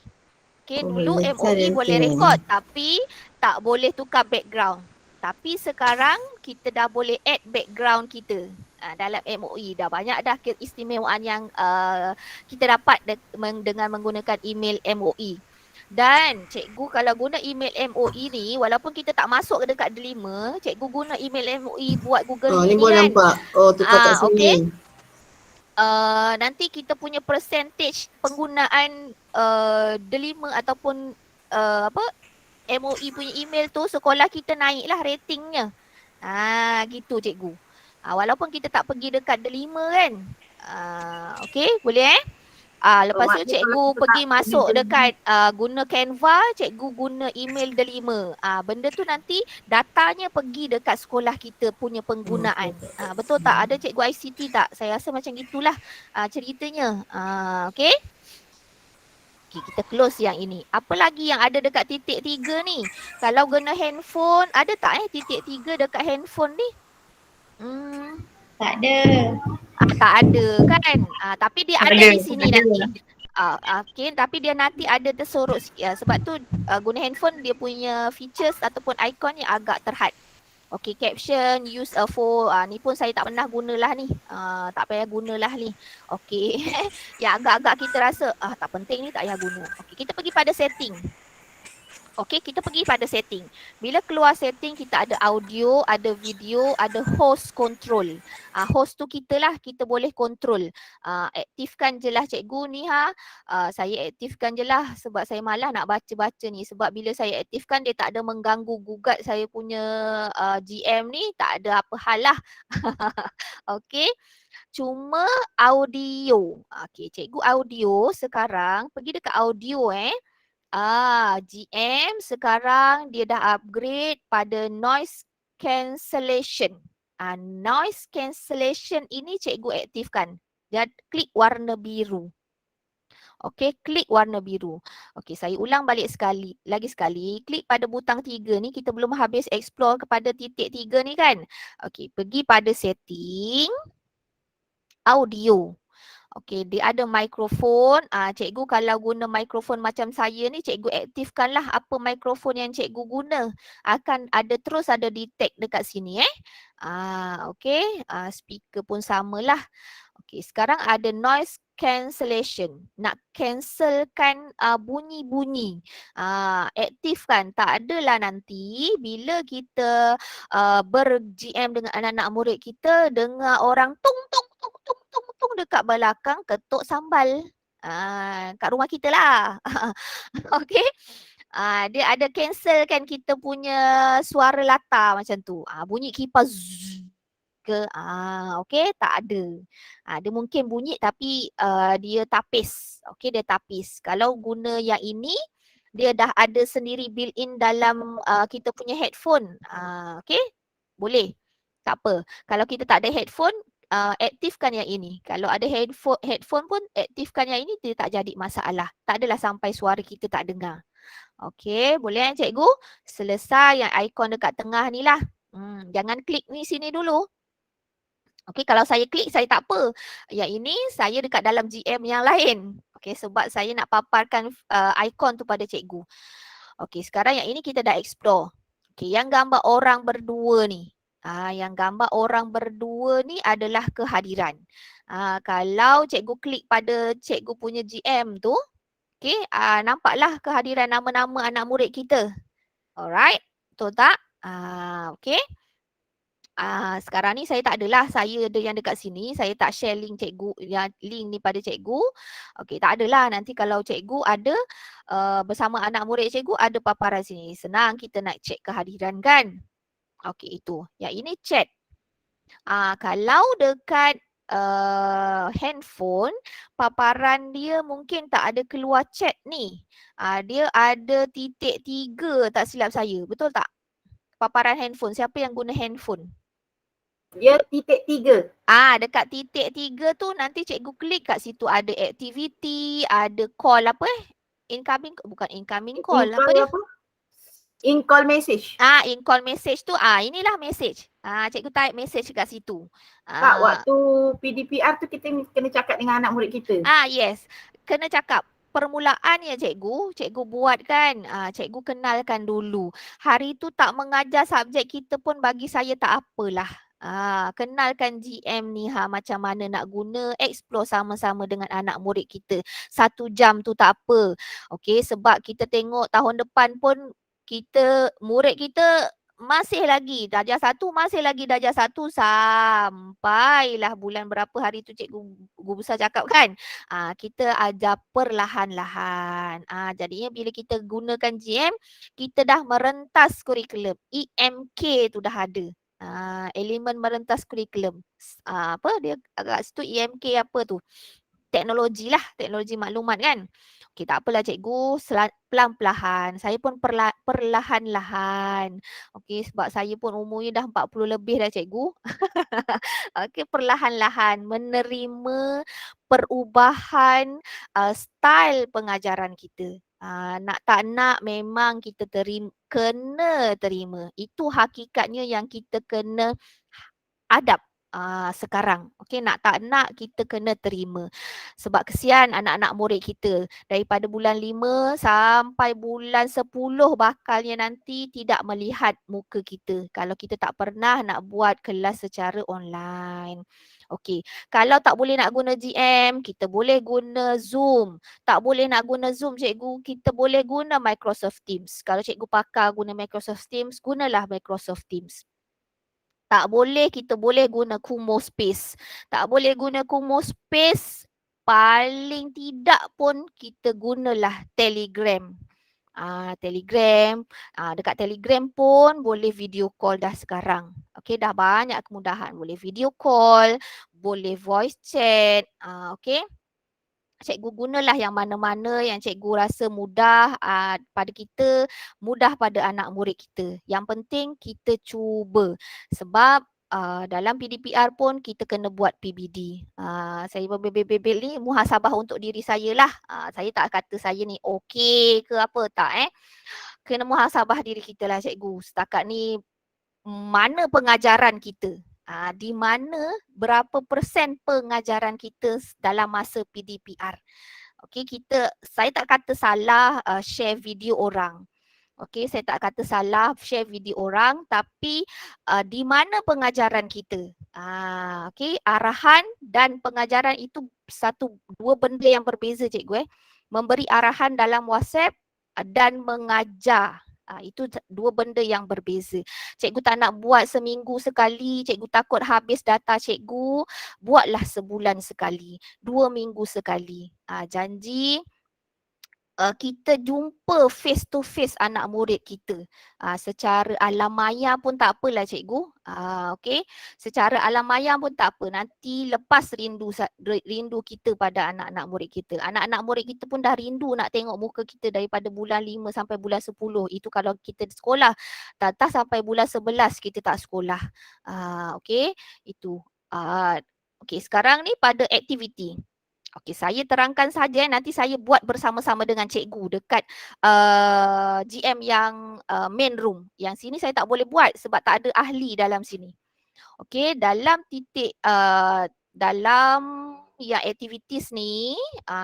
dulu MOE boleh rekod tapi tak boleh tukar background. Tapi sekarang kita dah boleh add background kita dalam MOE. Dah banyak dah keistimewaan yang kita dapat dengan menggunakan email MOE. Dan cikgu kalau guna email MOE ni, walaupun kita tak masuk ke dekat Delima, cikgu guna email MOE buat Google Meet ni boleh nampak. Tukar kat sini. Okay. Nanti kita punya percentage penggunaan Delima ataupun MOE punya email tu, sekolah kita naiklah ratingnya. Gitu cikgu. Walaupun kita tak pergi dekat delima kan. Okay, boleh lepas tu Maknanya kalau cikgu kita pergi tak masuk pergi dekat guna Canva, cikgu guna email delima. Benda tu nanti datanya pergi dekat sekolah kita punya penggunaan. Betul tak? Ada cikgu ICT tak? Saya rasa macam itulah ceritanya. Okay? Okay, kita close yang ini. Apa lagi yang ada dekat titik 3 ni? Kalau guna handphone, ada tak titik 3 dekat handphone ni? Tak ada. Tak ada kan? Tapi dia ada di sini ada. nanti. Okay, tapi dia nanti ada tersorot sikit. Sebab tu guna handphone dia punya features ataupun ikon yang agak terhad. Okay, caption, use a phone. Ni pun saya tak pernah gunalah ni. Tak payah gunalah ni. Okay. Yang agak-agak kita rasa tak penting ni tak payah guna. Okay, kita pergi pada setting. Okay, kita pergi pada setting. Bila keluar setting, kita ada audio, ada video, ada host control. Host tu kita lah, kita boleh control. Aktifkan je lah cikgu ni saya aktifkan je lah sebab saya malah nak baca-baca ni. Sebab bila saya aktifkan, dia tak ada mengganggu gugat saya punya GM ni, tak ada apa hal lah. Okay. Cuma audio. Okay, cikgu audio sekarang, pergi dekat audio GM sekarang dia dah upgrade pada noise cancellation. Noise cancellation ini cikgu aktifkan. Dia klik warna biru. Okey, klik warna biru. Okey, saya ulang balik lagi sekali. Klik pada butang 3 ni, kita belum habis explore kepada titik 3 ni kan. Okey, pergi pada setting, audio. Okey, dia ada mikrofon. Cikgu kalau guna mikrofon macam saya ni, cikgu aktifkanlah apa mikrofon yang cikgu guna. Akan ada terus ada detect dekat sini okey, speaker pun samalah. Okey, sekarang ada noise cancellation. Nak cancelkan bunyi-bunyi. Aktifkan. Tak adalah nanti bila kita ber-GM dengan anak-anak murid kita, dengar orang tung tung tung tung tung tung dekat belakang ketuk sambal. Kat rumah kita lah. Okey. Dia ada cancelkan kita punya suara latar macam tu. Bunyi kipas ke okey, tak ada. Dia mungkin bunyi tapi dia tapis. Okey, dia tapis. Kalau guna yang ini, dia dah ada sendiri built in dalam kita punya headphone. Okey, boleh. Tak apa. Kalau kita tak ada headphone, aktifkan yang ini. Kalau ada headphone pun aktifkan yang ini, dia tak jadi masalah. Tak adalah sampai suara kita tak dengar. Okey, boleh cikgu? Selesai yang ikon dekat tengah ni lah. Jangan klik ni sini dulu. Okey, kalau saya klik saya tak apa. Yang ini saya dekat dalam GM yang lain. Okey, sebab saya nak paparkan ikon tu pada cikgu. Okey, sekarang yang ini kita dah explore. Okey, yang gambar orang berdua ni. Yang gambar orang berdua ni adalah kehadiran. Kalau cikgu klik pada cikgu punya GM tu, okey, nampaklah kehadiran nama-nama anak murid kita. Alright, betul tak? Okey. Sekarang ni saya tak adalah, saya ada yang dekat sini, saya tak share link cikgu, yang link ni pada cikgu. Okey, tak adalah, nanti kalau cikgu ada bersama anak murid cikgu ada paparan sini. Senang kita nak check kehadiran kan. Okey, itu. Yang ini chat. Kalau dekat handphone, paparan dia mungkin tak ada keluar chat ni. Dia ada titik 3 tak silap saya, betul tak? Paparan handphone, siapa yang guna handphone? Dia titik 3. Dekat titik 3 tu nanti cikgu klik kat situ ada activity, ada call apa incoming, bukan incoming call, apa dia? In-call message. In-call message tu, inilah message. Cikgu type message kat situ. Tak, waktu PDPR tu kita kena cakap dengan anak murid kita. Yes. Kena cakap. Permulaan ya cikgu buat kan, cikgu kenalkan dulu. Hari tu tak mengajar subjek kita pun bagi saya tak apalah. Kenalkan GM ni macam mana nak guna, explore sama-sama dengan anak murid kita. 1 jam tu tak apa. Okey, sebab kita tengok tahun depan pun murid kita masih lagi darjah 1, masih lagi darjah 1 sampailah bulan berapa hari tu cikgu guru besar cakap kan. Kita ajar perlahan-lahan. Jadinya bila kita gunakan GM, kita dah merentas kurikulum. EMK tu dah ada. Elemen merentas kurikulum. Apa dia agak situ EMK apa tu? Teknologi lah, teknologi maklumat kan. Okey, tak apalah cikgu, pelan-pelan. Saya pun perlahan-lahan. Okey, sebab saya pun umurnya dah 40 lebih dah cikgu. Okey, perlahan-lahan menerima perubahan style pengajaran kita. Nak tak nak memang kita kena terima. Itu hakikatnya yang kita kena adap sekarang. Okey, nak tak nak kita kena terima. Sebab kesian anak-anak murid kita daripada bulan 5 sampai bulan 10 bakalnya nanti tidak melihat muka kita kalau kita tak pernah nak buat kelas secara online. Okey, kalau tak boleh nak guna GM, kita boleh guna Zoom. Tak boleh nak guna Zoom cikgu, kita boleh guna Microsoft Teams. Kalau cikgu pakar guna Microsoft Teams, gunalah Microsoft Teams. Tak boleh, kita boleh guna Kumo Space. Tak boleh guna Kumo Space, paling tidak pun kita gunalah Telegram. Telegram, dekat Telegram pun boleh video call dah sekarang. Okey, dah banyak kemudahan. Boleh video call, boleh voice chat. Okey. Cikgu gunalah yang mana-mana yang cikgu rasa mudah pada kita, mudah pada anak murid kita. Yang penting kita cuba. Sebab dalam PDPR pun kita kena buat PBD. Saya berbebel-bebel ni muhasabah untuk diri saya lah. Saya tak kata saya ni okey ke apa tak Kena muhasabah diri kita lah cikgu. Setakat ni mana pengajaran kita? Di mana berapa persen pengajaran kita dalam masa PDPR. Okey, saya tak kata salah share video orang. Okey, saya tak kata salah share video orang, tapi di mana pengajaran kita? Okey, arahan dan pengajaran itu dua benda yang berbeza cikgu Memberi arahan dalam WhatsApp dan mengajar. Itu dua benda yang berbeza. Cikgu tak nak buat seminggu sekali, cikgu takut habis data cikgu, buatlah sebulan sekali, 2 minggu sekali. Janji kita jumpa face to face anak murid kita. Secara alam maya pun tak apalah cikgu. Okey, secara alam maya pun tak apa. Nanti lepas rindu kita pada anak-anak murid kita. Anak-anak murid kita pun dah rindu nak tengok muka kita daripada bulan 5 sampai bulan 10. Itu kalau kita di sekolah. Tak sampai bulan 11 kita tak sekolah. Okey, itu. Okey, sekarang ni pada aktiviti. Okey, saya terangkan saja, nanti saya buat bersama-sama dengan cikgu dekat GM yang main room. Yang sini saya tak boleh buat sebab tak ada ahli dalam sini. Okey, dalam titik dalam yang aktivitis ni,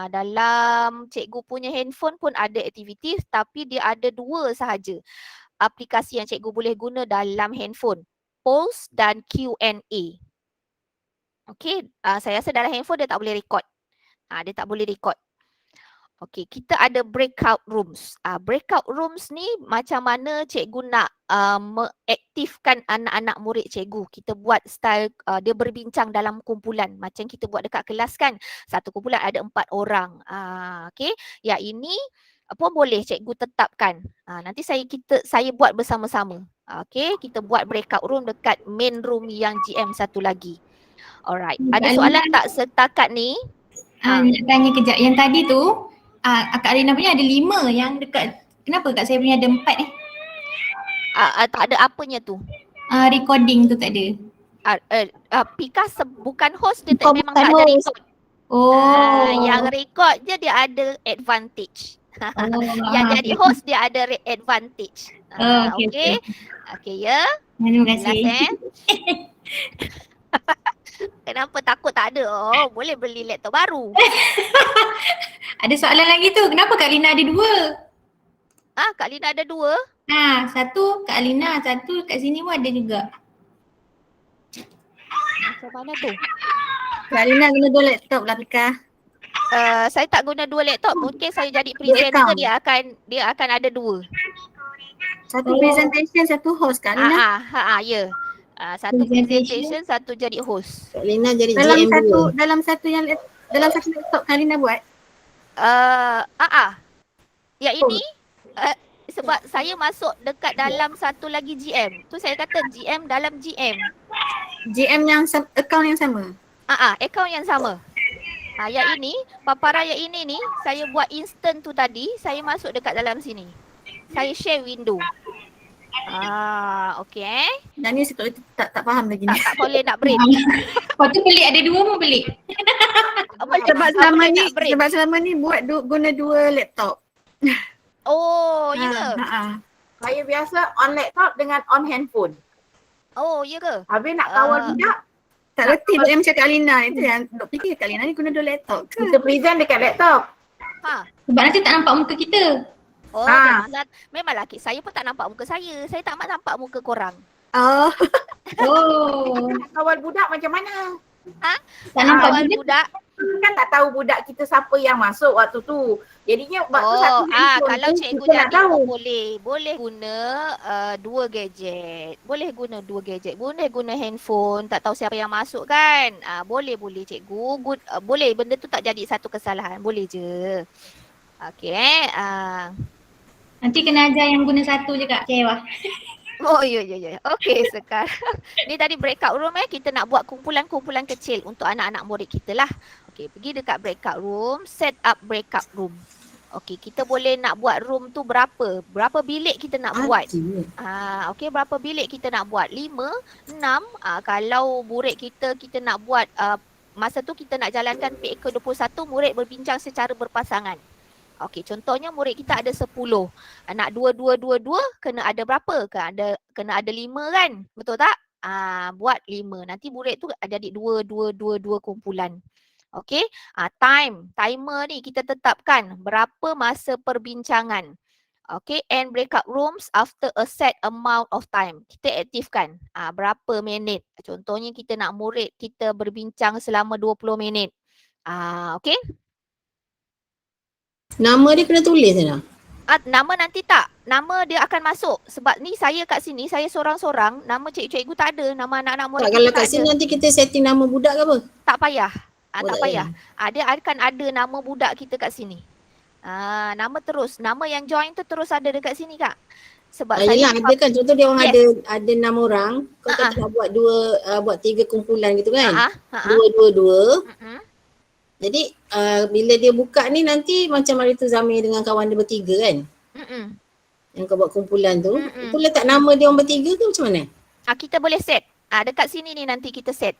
dalam cikgu punya handphone pun ada aktivitis, tapi dia ada 2 sahaja aplikasi yang cikgu boleh guna dalam handphone. Post dan Q&A. Okey, saya rasa dalam handphone dia tak boleh record. Dia tak boleh record. Okey, kita ada breakout rooms. Breakout rooms ni macam mana cikgu nak mengaktifkan anak-anak murid cikgu. Kita buat style dia berbincang dalam kumpulan. Macam kita buat dekat kelas kan. Satu kumpulan ada 4 orang. Okey, yang ini pun boleh cikgu tetapkan. Nanti saya buat bersama-sama. Okey, kita buat breakout room dekat main room yang GM satu lagi. Alright. Ada soalan tak setakat ni? Nak tanya kejap. Yang tadi tu, Kak Alina punya ada 5 yang dekat, kenapa Kak saya punya ada 4 ni? Tak ada apanya tu. Recording tu tak ada. Pika bukan host, dia memang tak ada record. Yang record je dia ada advantage. Yang jadi host dia ada advantage. Okey. Okey ya. Terima kasih. Kenapa takut tak ada? Boleh beli laptop baru. Ada soalan lagi tu. Kenapa Kak Lina ada 2? Kak Lina ada 2? Satu Kak Lina, satu kat sini pun ada juga. Macam mana tu? Kak Lina guna 2 laptop lah Pika. Saya tak guna 2 laptop. Mungkin saya jadi presenter dia akan ada 2. Satu presentation, satu host Kak Lina. Ya. Satu presentation, satu jadi host. Kak Lina jadi Dalam GM satu, dua. dalam satu laptop Kak Lina buat. Yang ini sebab saya masuk dekat dalam satu lagi GM. Tu saya kata GM dalam GM. GM yang account yang sama. Account yang sama. Yang ini, paparan yang ini ni, saya buat instant tu tadi, saya masuk dekat dalam sini. Saya share window. Okay. Dan ni saya tak faham lagi ni. Tak boleh nak break. Lepas tu pelik, ada dua pun pelik. Sebab selama ni buat guna dua laptop. Oh, ya ke? Saya biasa on laptop dengan on handphone. Oh, ya ke? Habis nak kawal budak. Tak reti buat yang macam Kak Lina. Itu yang duk fikir Kak Lina ni guna dua laptop. Kita present dekat laptop. Sebab nanti tak nampak muka kita. Memanglah saya pun tak nampak muka saya. Saya tak nampak muka korang. Oh. Nak kawal budak macam mana? Tak nampak Kawal budak. Kan tak tahu budak kita siapa yang masuk waktu tu. Jadinya waktu satu kalau cikgu jadi boleh guna dua gadget. Boleh guna dua gadget. Boleh guna handphone, tak tahu siapa yang masuk kan. Boleh cikgu. Boleh, benda tu tak jadi satu kesalahan. Boleh je. Okay. Nanti kena ajar yang guna satu je Kak Cewa. Oh ya. Okey, sekarang ni tadi breakout room kita nak buat kumpulan-kumpulan kecil untuk anak-anak murid kita lah. Okey, pergi dekat breakout room, set up breakout room. Okey, kita boleh nak buat room tu berapa? Berapa bilik kita nak buat? Okey, berapa bilik kita nak buat? 5, 6. Kalau murid kita nak buat masa tu kita nak jalankan PK21, murid berbincang secara berpasangan. Okey, contohnya murid kita ada 10. Nak 2, kena ada berapa? Kena ada 5 kan? Betul tak? Buat 5. Nanti murid tu jadi 2 kumpulan. Okey. Timer ni kita tetapkan berapa masa perbincangan. Okey, and breakout rooms after a set amount of time. Kita aktifkan. Berapa minit? Contohnya kita nak murid kita berbincang selama 20 minit. Okey. Nama dia kena tulis lah. Nama nanti tak. Nama dia akan masuk. Sebab ni saya kat sini, saya sorang-sorang. Nama cikgu tak ada. Nama anak-anak murid Kalau kat sini nanti kita setting nama budak ke apa? Tak payah. Tak payah. Dia akan ada nama budak kita kat sini. Nama terus. Nama yang join tu terus ada dekat sini Kak. Sebab yelah, ada kan. Contoh dia orang ada 6 orang. Kau kata nak buat buat 3 kumpulan gitu kan. 2. Jadi bila dia buka ni nanti macam hari tu Zamir dengan kawan dia bertiga kan. Yang kau buat kumpulan tu. Itu letak nama dia orang bertiga ke macam mana? Kita boleh set. Dekat sini ni nanti kita set.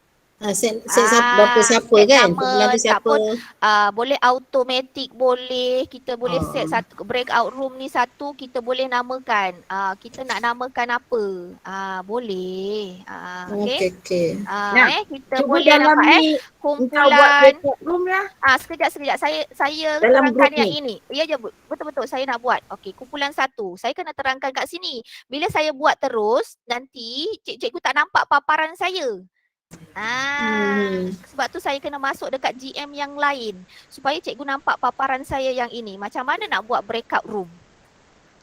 Set berapa siapa kan? Kumpulan tu siapa? Boleh automatic boleh. Kita boleh set satu breakout room ni satu kita boleh namakan. Kita nak namakan apa? Boleh. Okay. Kita boleh nampak kumpulan room lah. Sekejap. Saya terangkan yang ini. Ya je, betul-betul saya nak buat. Okey, kumpulan 1. Saya kena terangkan kat sini. Bila saya buat terus, nanti cikgu tak nampak paparan saya. Sebab tu saya kena masuk dekat GM yang lain supaya cikgu nampak paparan saya yang ini. Macam mana nak buat breakout room?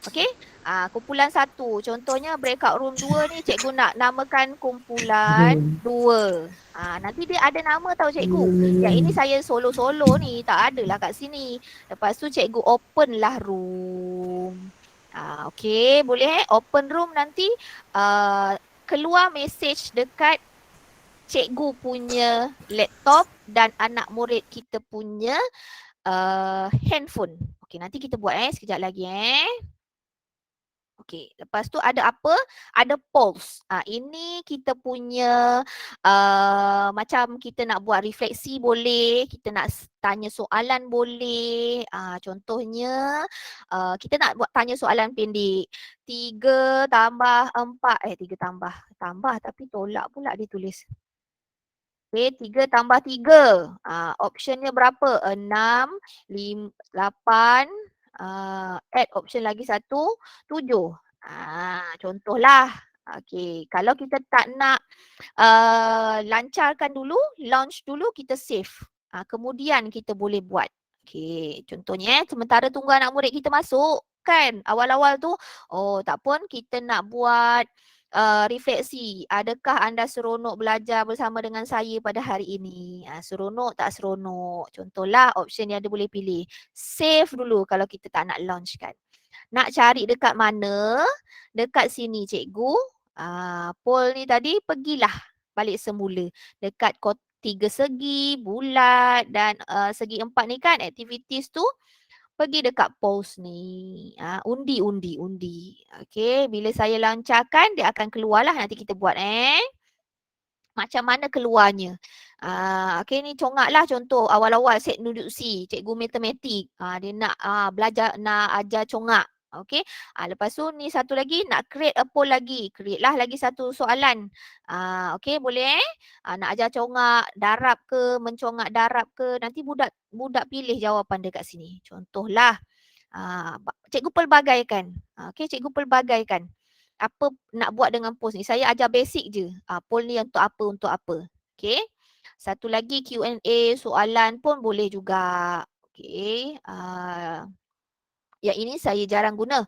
Okey? Kumpulan 1. Contohnya breakout room 2 ni cikgu nak namakan kumpulan 2. Nanti dia ada nama tahu cikgu. Yang ini saya solo-solo ni, tak adalah kat sini. Lepas tu cikgu open lah room. Okey, boleh open room nanti keluar message dekat cikgu punya laptop dan anak murid kita punya handphone. Okey, nanti kita buat sekejap lagi Okey, lepas tu ada apa? Ada polls. Ini kita punya macam kita nak buat refleksi boleh, kita nak tanya soalan boleh. Contohnya kita nak buat tanya soalan pendek. 3 tambah 4, 3 tambah tapi tolak pula dia tulis. Okay, 3 tambah 3. Optionnya berapa? 6, 5, 8. Add option lagi 1, 7. Contohlah. Okay, kalau kita tak nak lancarkan dulu, launch dulu, kita save. Kemudian kita boleh buat. Okay, contohnya sementara tunggu anak murid kita masuk, kan. Awal-awal tu, oh tak pun kita nak buat refleksi. Adakah anda seronok belajar bersama dengan saya pada hari ini? Seronok tak seronok? Contohlah option yang dia boleh pilih. Save dulu kalau kita tak nak launch kan. Nak cari dekat mana? Dekat sini cikgu. Poll ni tadi pergilah balik semula. Dekat 3 segi, bulat dan segi 4 ni kan activities tu. Pergi dekat post ni. Undi. Okey, bila saya lancarkan dia akan keluarlah, nanti kita buat macam mana keluarnya. Okey, ni congaklah contoh awal-awal set induksi cikgu matematik. Dia nak belajar, nak ajar congak. Okey. Lepas tu ni satu lagi nak create a poll lagi. Create lah lagi satu soalan. Okey, boleh nak ajar congak darab ke, mencongak darab ke. Nanti budak pilih jawapan dekat sini. Contohlah cikgu pelbagaikan. Okey, cikgu pelbagaikan. Apa nak buat dengan post ni? Saya ajar basic je. Poll ni untuk apa. Okey. Satu lagi Q&A, soalan pun boleh juga. Okey. Yang ini saya jarang guna.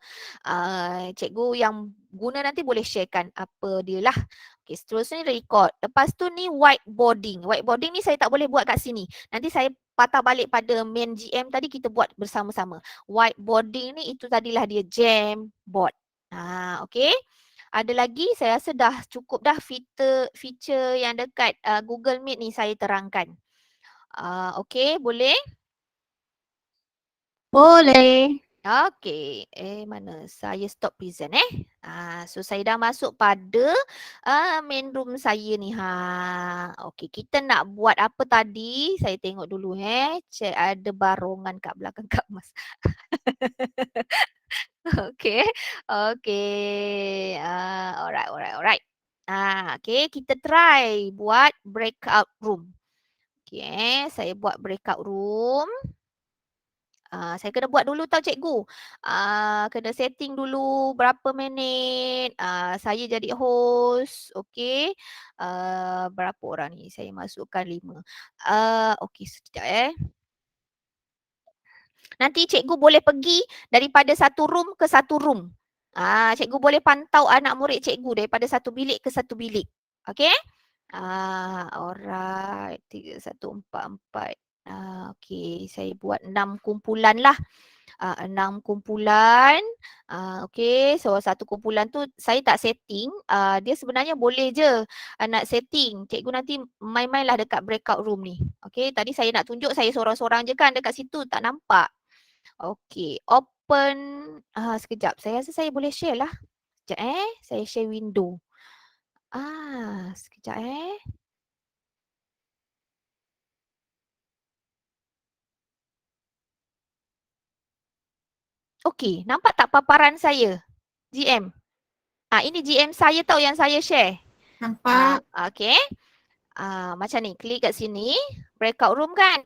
Cikgu yang guna nanti boleh sharekan apa dia lah. Okey, seterusnya record. Lepas tu ni whiteboarding. Whiteboarding ni saya tak boleh buat kat sini. Nanti saya patah balik pada main GM tadi, kita buat bersama-sama. Whiteboarding ni itu tadilah dia Jamboard. Okey. Ada lagi, saya rasa dah cukup dah feature yang dekat Google Meet ni saya terangkan. Okey, boleh? Boleh. Okey, mana saya stop present so saya dah masuk pada main room saya ni Okey, kita nak buat apa tadi? Saya tengok dulu check ada barongan kat belakang Kak Mas. Okey. Alright. Okey, kita try buat breakout room. Okey, saya buat breakout room. Saya kena buat dulu tau cikgu. Kena setting dulu berapa minit. Saya jadi host. Okey. Berapa orang ni? Saya masukkan 5. Okey, sekejap Nanti cikgu boleh pergi daripada satu room ke satu room. Cikgu boleh pantau anak murid cikgu daripada satu bilik ke satu bilik. Okey? Alright. 3, 1, 4, 4. Okey, saya buat 6 kumpulan lah. 6 kumpulan. Okey, so satu kumpulan tu saya tak setting. Dia sebenarnya boleh je nak setting. Cikgu nanti main-mainlah dekat breakout room ni. Okey, tadi saya nak tunjuk saya sorang-sorang je kan dekat situ, tak nampak. Okey, open. Sekejap, saya rasa saya boleh share lah. Sekejap saya share window. Sekejap Okey, nampak tak paparan saya? GM. Ini GM saya tahu yang saya share. Nampak. Okey. Macam ni, klik kat sini, breakout room kan?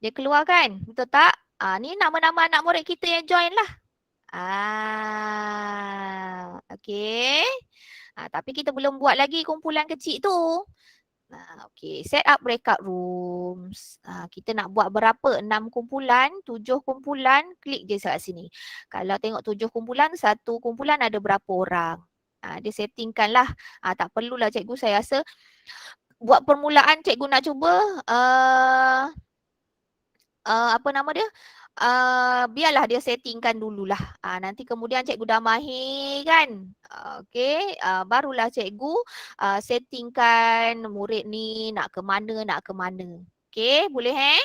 Dia keluar kan? Betul tak? Ni nama-nama anak murid kita yang join lah. Okey. Tapi kita belum buat lagi kumpulan kecil tu. Okey, set up breakout rooms. Kita nak buat berapa? 6 kumpulan, 7 kumpulan, klik je kat sini. Kalau tengok 7 kumpulan, satu kumpulan ada berapa orang. Dia settingkan lah. Tak perlulah cikgu, saya rasa buat permulaan cikgu nak cuba apa nama dia? Biarlah dia settingkan dululah. Nanti kemudian cikgu dah mahir kan. Okey, barulah cikgu settingkan murid ni nak ke mana. Okey, boleh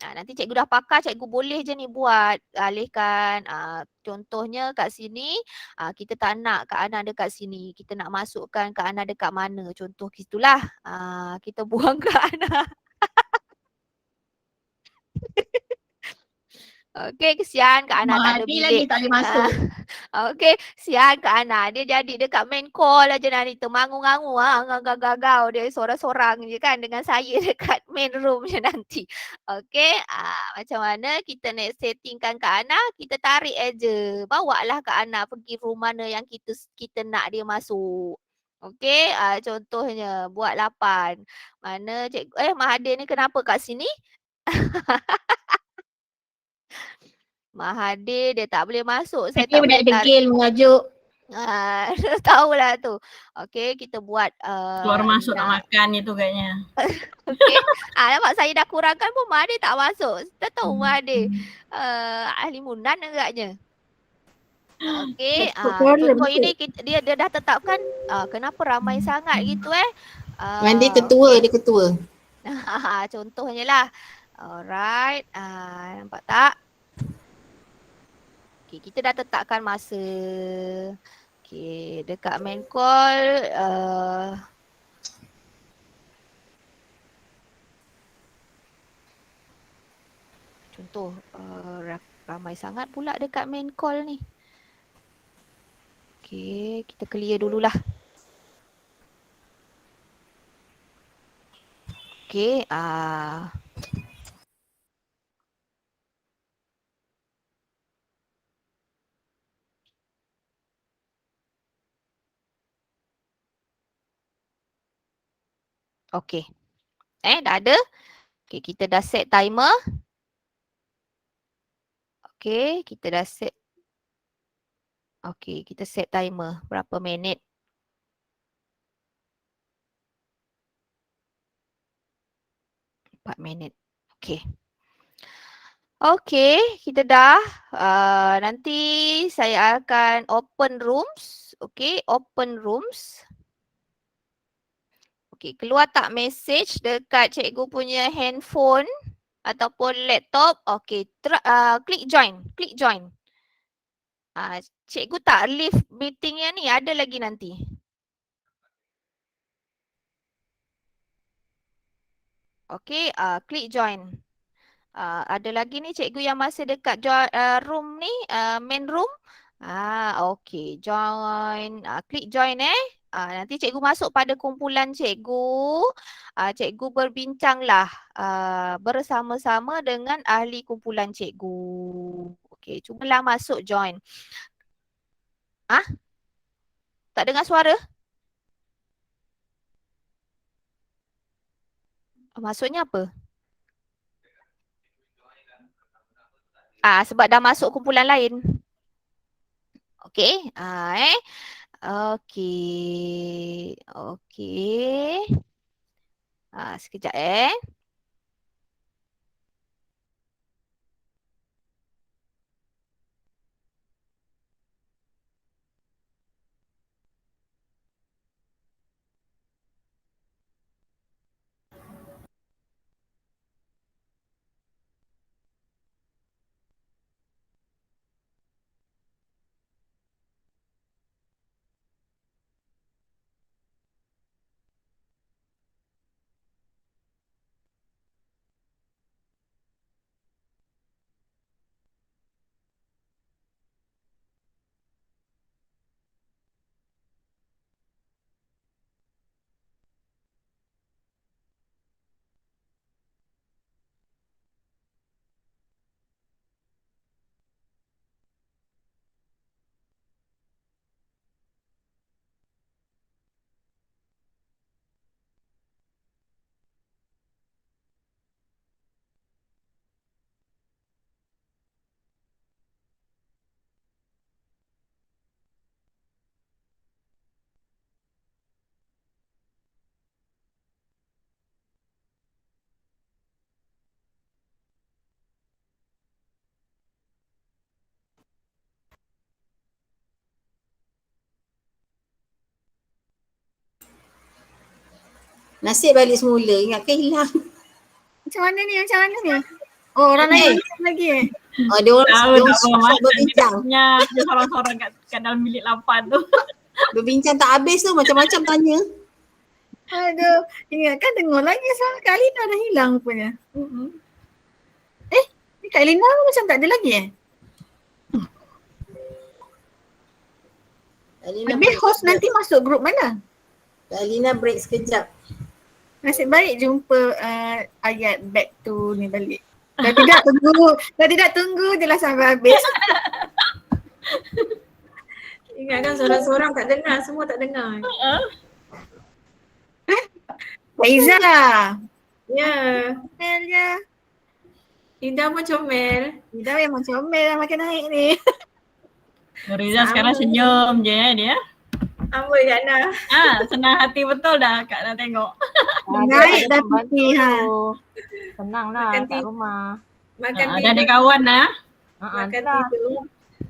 nanti cikgu dah pakar, cikgu boleh je ni buat. Alihkan contohnya kat sini kita tak nak Kak Ana dekat sini. Kita nak masukkan Kak Ana dekat mana. Contoh gitulah. Kita buang Kak Ana. Okey, kesian Kak Ana tak ada bilik. lagi tak boleh masuk. Okey, sian Kak Ana. Dia jadi dekat main call aja nanti termangu-mangu gagau-gagau dia sorang-sorang je kan dengan saya dekat main room je nanti. Okey, macam mana kita nak settingkan Kak Ana, kita tarik aja. Bawalah Kak Ana pergi room mana yang kita nak dia masuk. Okey, contohnya buat 8. Mana cikgu Mahathir ni kenapa kat sini? Mahathir dia tak boleh masuk. Saya Dia tak boleh tarik. degil mengajuk. Tahulah tu. Okey, kita buat Keluar masuk nak makan itu kayaknya. okey. Nampak saya dah kurangkan pun Mahathir tak masuk. Kita tahu Mahathir ahli Munan agaknya. Okey, contoh ini dia dah tetapkan kenapa ramai sangat gitu Dia ketua. Contohnya lah. Alright, nampak tak? Okay, kita dah tetapkan masa. Okay, dekat main call. Contoh, ramai sangat pula dekat main call ni. Okay, kita clear dululah. Okay, okay. Dah ada. Okay, kita dah set timer. Okay, kita dah set. Okay, kita set timer. Berapa minit? Minit. Okay. Okay, kita dah. Nanti saya akan open rooms. Okay, open rooms. Okay, keluar tak message dekat cikgu punya handphone ataupun laptop. Okay, klik join. Klik join. Cikgu tak leave meetingnya ni, ada lagi nanti. Okay, klik join. Ada lagi ni cikgu yang masih dekat room ni, main room. Okay, join. Klik join nanti cikgu masuk pada kumpulan cikgu. Cikgu berbincanglah bersama-sama dengan ahli kumpulan cikgu. Okay, cubalah masuk join. Tak dengar suara? Maksudnya apa? Sebab dah masuk kumpulan lain. Okey. Okey. Okey. Sekejap Nasib balik semula, ingatkan hilang. Macam mana ni? Oh, orang lain lagi Dia orang berbincang. Dia sorang-sorang kat dalam bilik 8 tu. Berbincang tak habis tu, macam-macam tanya. Aduh, ingatkan dengar lagi Kak Lina dah hilang rupanya. Ni Kak Lina macam tak ada lagi Habis host nanti masuk grup mana? Kak Lina break sekejap. Nasib baik jumpa ayat back to ni balik. Dah tidak tunggu je lah sampai habis. Ingatkan seorang-seorang tak dengar, semua tak dengar. Faiza. Ya. Elia. Ida pun comel. Ida memang comel lah makin naik ni. Nuriza sekarang senyum je dia. Amboi Kak Nah. Senang hati betul dah Kak Nah tengok. Naik dah putih ha. Senang lah Makan kat tidur. rumah. Makan Dah ada kawan dah. Makan Dah, tidur.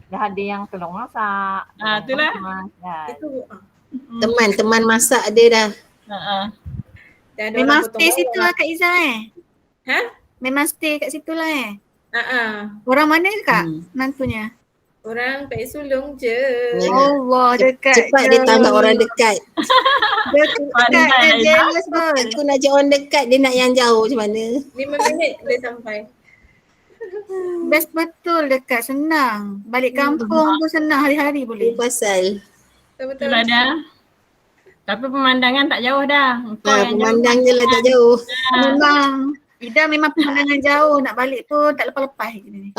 dah ada yang tolong masak. Itulah. Itu Teman masak dia dah. dah ada Memang orang potong stay situ bawang. lah Kak Izzah Ha? Memang stay kat situ lah Orang mana Kak nantunya? Orang Pak Sulung je. Allah dekat Cepat je. dia tambah orang dekat. Dekat je jealous pun. Aku nak ajak orang dekat, dia nak yang jauh macam mana? 5 minit dia sampai. Best betul dekat, senang. Balik kampung pun senang hari-hari boleh. Pasal Betul-betul. Itulah dah. Tapi pemandangan tak jauh dah. Kau yang jauh. pemandang je lah tak jauh. Memang Ida memang pemandangan jauh, nak balik pun tak lepas-lepas je ni.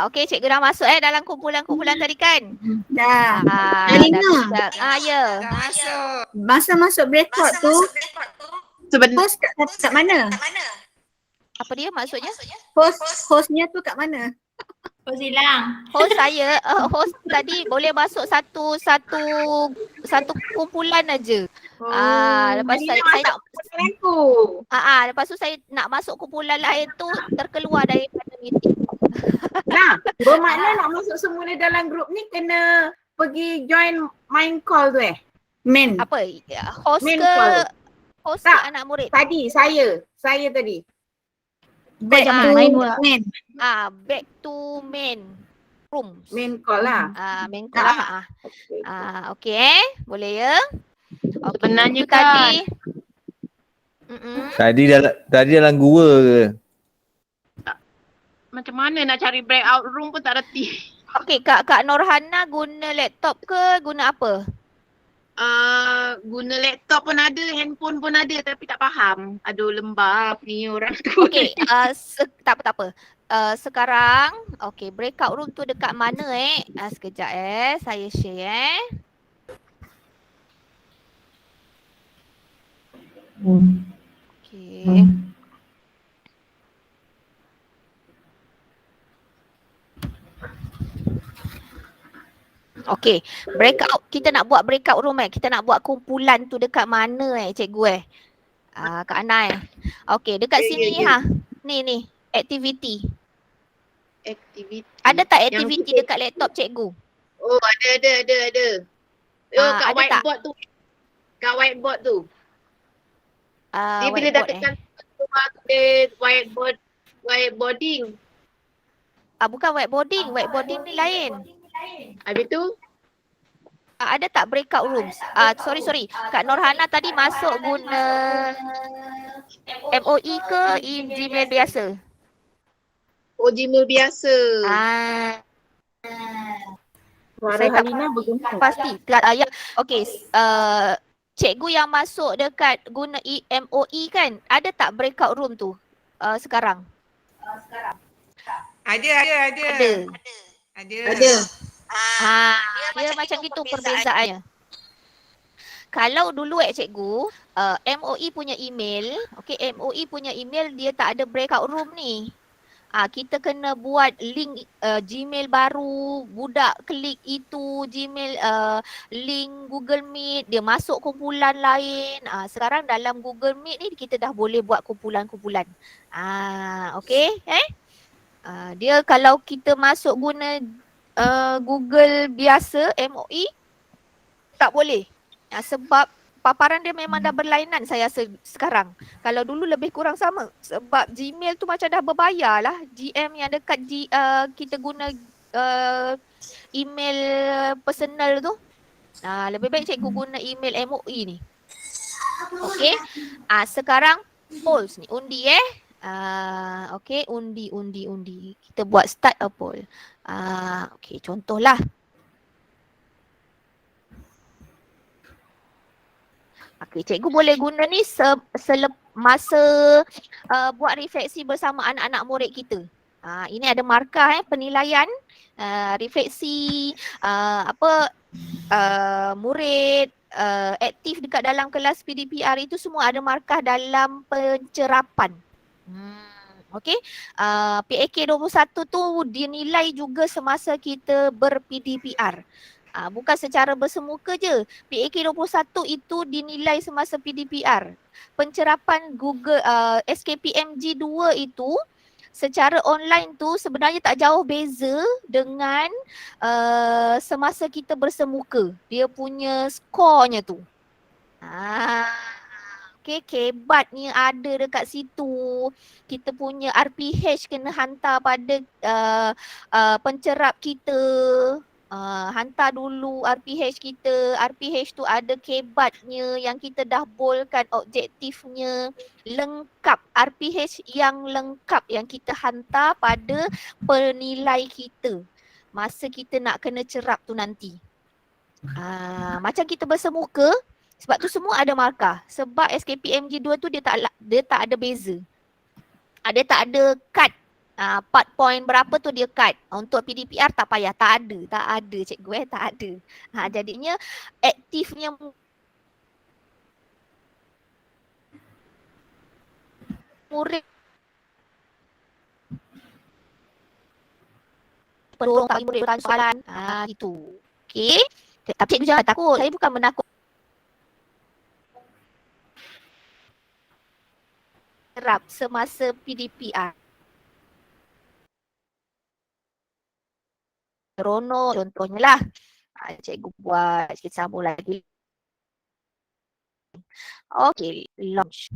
Okey, cikgu dah masuk dalam kumpulan-kumpulan tadi kan? Dah. Alina. Ya. Masuk. Masa masuk breakout tu, host kat mana? Apa dia maksudnya? Hostnya tu kat mana? Kau hilang. Host saya, host tadi boleh masuk satu kumpulan aja. Lepas tu saya nak lepas tu saya nak masuk kumpulan lain tu terkeluar daripada meeting. Nah, bermakna nak masuk semula dalam grup ni kena pergi join main call tu Main. Apa? Host Main ke call. host Tak. ke anak murid? Tadi saya tadi. Back to main. Back to main room. Main call lah. Main call lah. Okey, boleh ya? Okay. Sebenarnya Itu tadi. Tadi dalam gua ke? Macam mana nak cari breakout room pun tak reti. Okey, Kak Norhana guna laptop ke guna apa? Guna laptop pun ada, handphone pun ada tapi tak faham. Aduh lembab ni orang tu. Okey, tak apa. Sekarang, okey, breakout room tu dekat mana sekejap saya share Okey. Okey, breakout, kita nak buat breakout room kita nak buat kumpulan tu dekat mana cikgu Kak Ana Okey, dekat sini Ni, activity. Ada tak activity dekat laptop cikgu? Oh, ada. Kat ada whiteboard tu. Kat whiteboard tu. Dia bila dah tekan whiteboarding. Bukan whiteboarding ni lain. Habis tu? Ada tak breakout rooms? Sorry. Kak Norhana tadi masuk guna MOE ke Gmail biasa? Oh, Gmail biasa. Suara Halina bergema. Pasti. Okey, cikgu yang masuk dekat guna MOE kan, ada tak breakout room tu sekarang? Ada. Dia macam gitu perbezaannya. Kalau dulu cikgu, MOE punya email, MOE punya email dia tak ada breakout room ni. Kita kena buat link Gmail baru, budak klik itu Gmail link Google Meet, dia masuk kumpulan lain. Sekarang dalam Google Meet ni kita dah boleh buat kumpulan-kumpulan. Okey, dia kalau kita masuk guna Google biasa MOE tak boleh. Sebab paparan dia memang dah berlainan saya rasa sekarang. Kalau dulu lebih kurang sama. Sebab Gmail tu macam dah berbayar lah. GM yang dekat kita guna email personal tu. Lebih baik cikgu guna email MOE ni. Okey. Sekarang polls ni. Undi okey, undi. Kita buat start a poll. Okey, contohlah. Okey, cikgu boleh guna ni masa buat refleksi bersama anak-anak murid kita. Ini ada markah penilaian, refleksi, murid aktif dekat dalam kelas PDPR itu semua ada markah dalam pencerapan. Okey, PAK 21 tu dinilai juga semasa kita ber-PDPR. Bukan secara bersemuka je. PAK 21 itu dinilai semasa PDPR. Pencerapan Google SKPMG 2 itu secara online tu sebenarnya tak jauh beza dengan semasa kita bersemuka. Dia punya skornya tu. Okay, kebatnya ada dekat situ. Kita punya RPH kena hantar pada pencerap kita. Hantar dulu RPH kita. RPH tu ada kebatnya yang kita dah bolkan objektifnya. Lengkap. RPH yang lengkap yang kita hantar pada penilai kita. Masa kita nak kena cerap tu nanti. Macam kita bersemuka, sebab tu semua ada markah. Sebab SKPMG 2 tu dia tak ada beza. Dia tak ada cut. Part point berapa tu dia cut. Untuk PDPR tak payah, tak ada cikgu tak ada. Jadinya aktifnya murid pendorong tak murid bertanya soalan. Gitu. Okey. Tapi cikgu jangan takut. Saya bukan menakut cerap semasa PDPR. Seronok contohnya lah. Cikgu buat, kita sambung lagi. Okey, launch.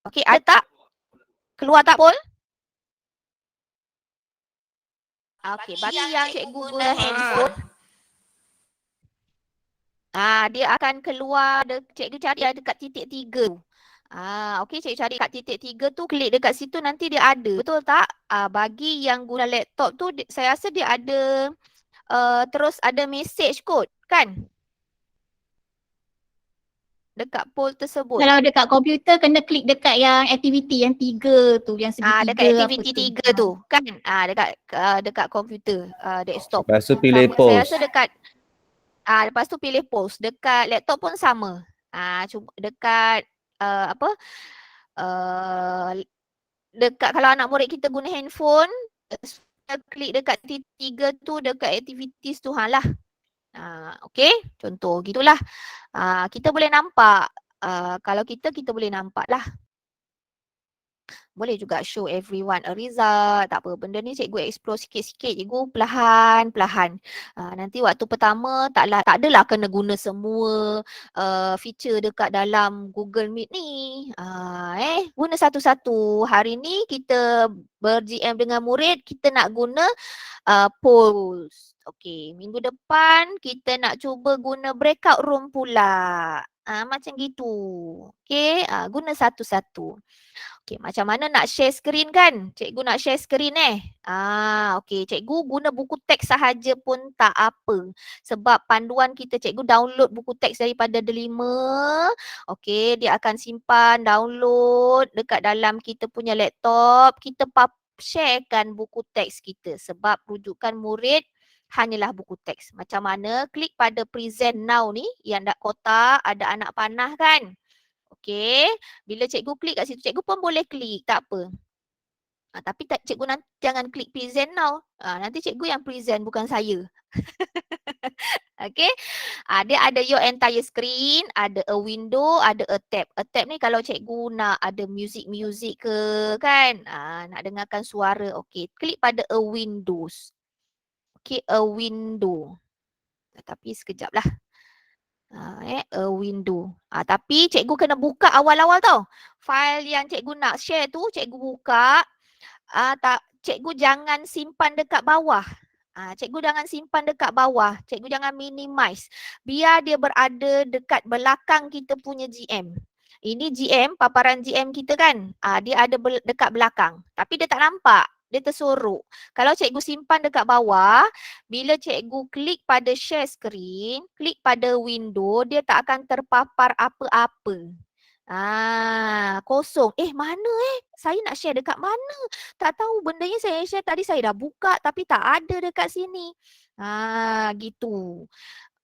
Okey, ada tak? Keluar tak Pol? Okey, bagi yang cikgu guna handphone, dia akan keluar, cikgu cari ada dekat titik 3 tu. Okey, cikgu cari kat titik 3 tu, klik dekat situ nanti dia ada. Betul tak? Bagi yang guna laptop tu, saya rasa dia ada terus ada message code kan? Dekat poll tersebut. Kalau dekat komputer kena klik dekat yang aktiviti yang 3 tu, yang segitiga. Dekat aktiviti 3 tu kan? Dekat komputer, desktop. Lepas tu pilih Saya post. rasa dekat lepas tu pilih post. Dekat laptop pun sama. Cuba dekat dekat kalau anak murid kita guna handphone, klik dekat tiga tu dekat activities tu lah. Okey, contoh gitulah. Kita boleh nampak. Kalau kita boleh nampak lah. Boleh juga show everyone a result. Tak apa, benda ni cikgu explore sikit-sikit. Cikgu perlahan-perlahan. Nanti waktu pertama tak adalah kena guna semua feature dekat dalam Google Meet ni. Guna satu-satu. Hari ni kita ber-GM dengan murid, kita nak guna polls. Okey, minggu depan kita nak cuba guna breakout room pula. Macam gitu. Okey, guna satu-satu. Okey, macam mana nak share screen kan? Cikgu nak share screen okey, cikgu guna buku teks sahaja pun tak apa. Sebab panduan kita, cikgu download buku teks daripada Delima. Okey, dia akan simpan download dekat dalam kita punya laptop. Kita sharekan buku teks kita sebab rujukan murid hanyalah buku teks. Macam mana? Klik pada present now ni yang dak kotak ada anak panah kan? Okey, bila cikgu klik kat situ, cikgu pun boleh klik, tak apa. Tapi cikgu nanti jangan klik present now. Nanti cikgu yang present, bukan saya. Okey, dia ada your entire screen, ada a window, ada a tab. A tab ni kalau cikgu nak ada music ke kan, nak dengarkan suara. Okey, klik pada a windows. Okey, a window. Tapi sekejap lah. A window. Tapi cikgu kena buka awal-awal tau. File yang cikgu nak share tu, cikgu buka. Cikgu jangan simpan dekat bawah. Cikgu jangan simpan dekat bawah. Cikgu jangan minimize. Biar dia berada dekat belakang kita punya GM. Ini GM, paparan GM kita kan. Dia ada dekat belakang. Tapi dia tak nampak. Dia tersorok. Kalau cikgu simpan dekat bawah, bila cikgu klik pada share screen, klik pada window, dia tak akan terpapar apa-apa. Kosong. Mana saya nak share dekat mana? Tak tahu, bendanya saya share tadi saya dah buka tapi tak ada dekat sini. Gitu.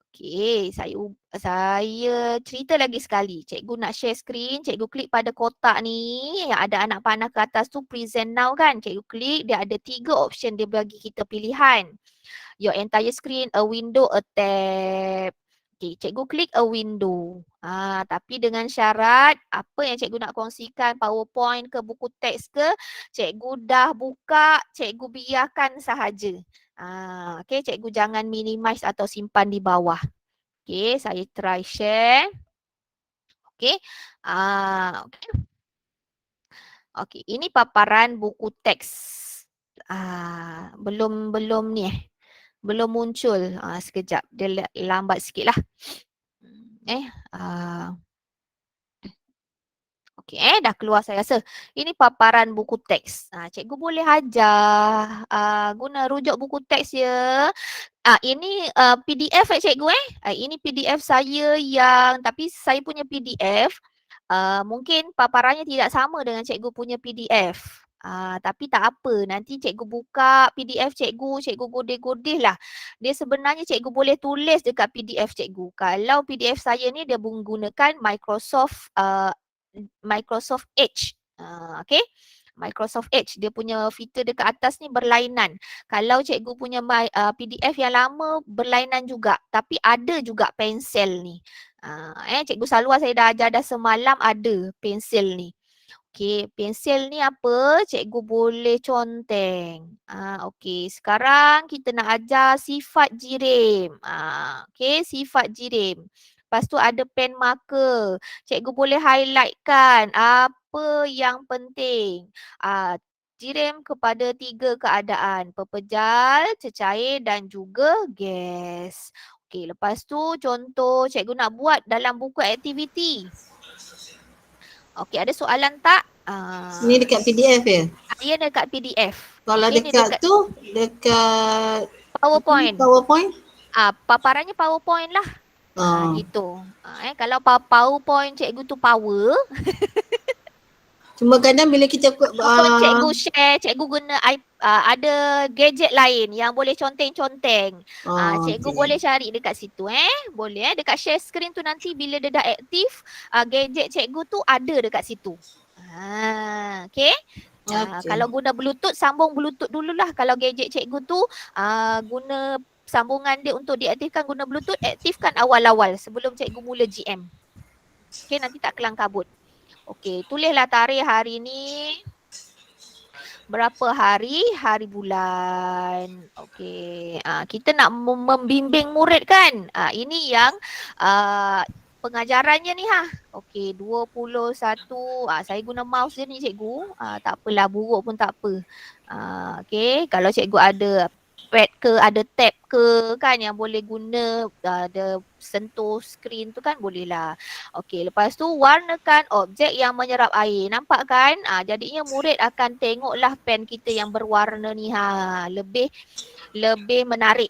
Okey, saya cerita lagi sekali. Cikgu nak share screen, cikgu klik pada kotak ni yang ada anak panah ke atas tu present now kan. Cikgu klik, dia ada 3 option dia bagi kita pilihan. Your entire screen, a window, a tab. Okey, cikgu klik a window. Tapi dengan syarat apa yang cikgu nak kongsikan, PowerPoint ke buku teks ke, cikgu dah buka, cikgu biarkan sahaja. Okey, cikgu jangan minimize atau simpan di bawah. Okey, saya try share. Okey. Okey. Okey, ini paparan buku teks. Belum ni belum muncul. Sekejap, dia lambat sikit lah. Okey, dah keluar saya rasa. Ini paparan buku teks. Cikgu boleh ajar guna rujuk buku teks ya. Ini PDF cikgu ini PDF saya tapi saya punya PDF mungkin paparannya tidak sama dengan cikgu punya PDF. Tapi tak apa, nanti cikgu buka PDF cikgu godeh-godeh lah. Dia sebenarnya cikgu boleh tulis dekat PDF cikgu. Kalau PDF saya ni dia menggunakan Microsoft Edge. Okay. Microsoft Edge, dia punya fitur dekat atas ni berlainan. Kalau cikgu punya PDF yang lama berlainan juga, tapi ada juga pensel ni. Cikgu Salwa saya dah ajar dah semalam ada pensel ni. Okey, pensel ni apa? Cikgu boleh conteng. Okey, sekarang kita nak ajar sifat jirim. Okey, sifat jirim. Lepas tu ada pen marker. Cikgu boleh highlightkan apa yang penting. Jirim kepada 3 keadaan. Pepejal, cecair dan juga gas. Okey, lepas tu contoh cikgu nak buat dalam buku aktiviti. Okey, ada soalan tak? Ni dekat PDF ya? Ya, dekat PDF. Kalau dekat tu, dekat PowerPoint. PowerPoint? Paparannya PowerPoint lah. Gitu. Kalau PowerPoint cikgu tu power. Cuma kadang bila kita cikgu share, cikgu guna ada gadget lain yang boleh conteng-conteng. Cikgu boleh cari dekat situ boleh dekat share screen tu nanti bila dia dah aktif, gadget cikgu tu ada dekat situ. Okay. Kalau guna Bluetooth, sambung Bluetooth dululah. Kalau gadget cikgu tu guna sambungan dia untuk diaktifkan guna Bluetooth, aktifkan awal-awal sebelum cikgu mula GM. Okay, nanti tak kelang kabut. Okey, tulislah tarikh hari ni. Berapa hari? Hari bulan. Okey. Kita nak membimbing murid kan? Ini yang pengajarannya ni Okey, 21. Saya guna mouse je ni cikgu. Tak apalah, buruk pun tak apa. Okey, kalau cikgu ada pad ke, ada tab ke kan yang boleh guna, ada sentuh skrin tu kan bolehlah. Okey, lepas tu warnakan objek yang menyerap air. Nampak kan? Jadinya murid akan tengoklah pen kita yang berwarna ni lebih menarik.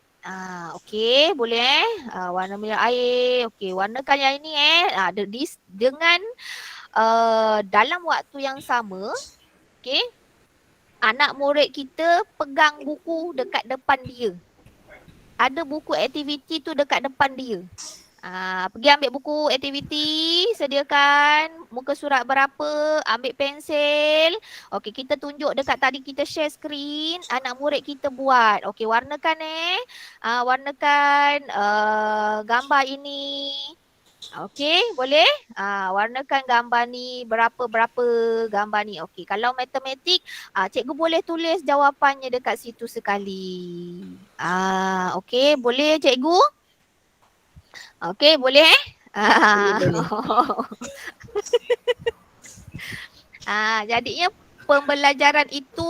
Okey, boleh warna menyerap air. Okey, warnakan yang ini dengan dalam waktu yang sama. Okey. Anak murid kita pegang buku dekat depan dia. Ada buku aktiviti tu dekat depan dia. Pergi ambil buku aktiviti, sediakan muka surat berapa, ambil pensel. Okey, kita tunjuk dekat tadi kita share screen, anak murid kita buat. Okey, warnakan warnakan gambar ini. Okey, boleh? Warnakan gambar ni berapa-berapa gambar ni. Okey, kalau matematik, cikgu boleh tulis jawapannya dekat situ sekali. Okey, boleh cikgu? Okey, boleh boleh. Jadinya pembelajaran itu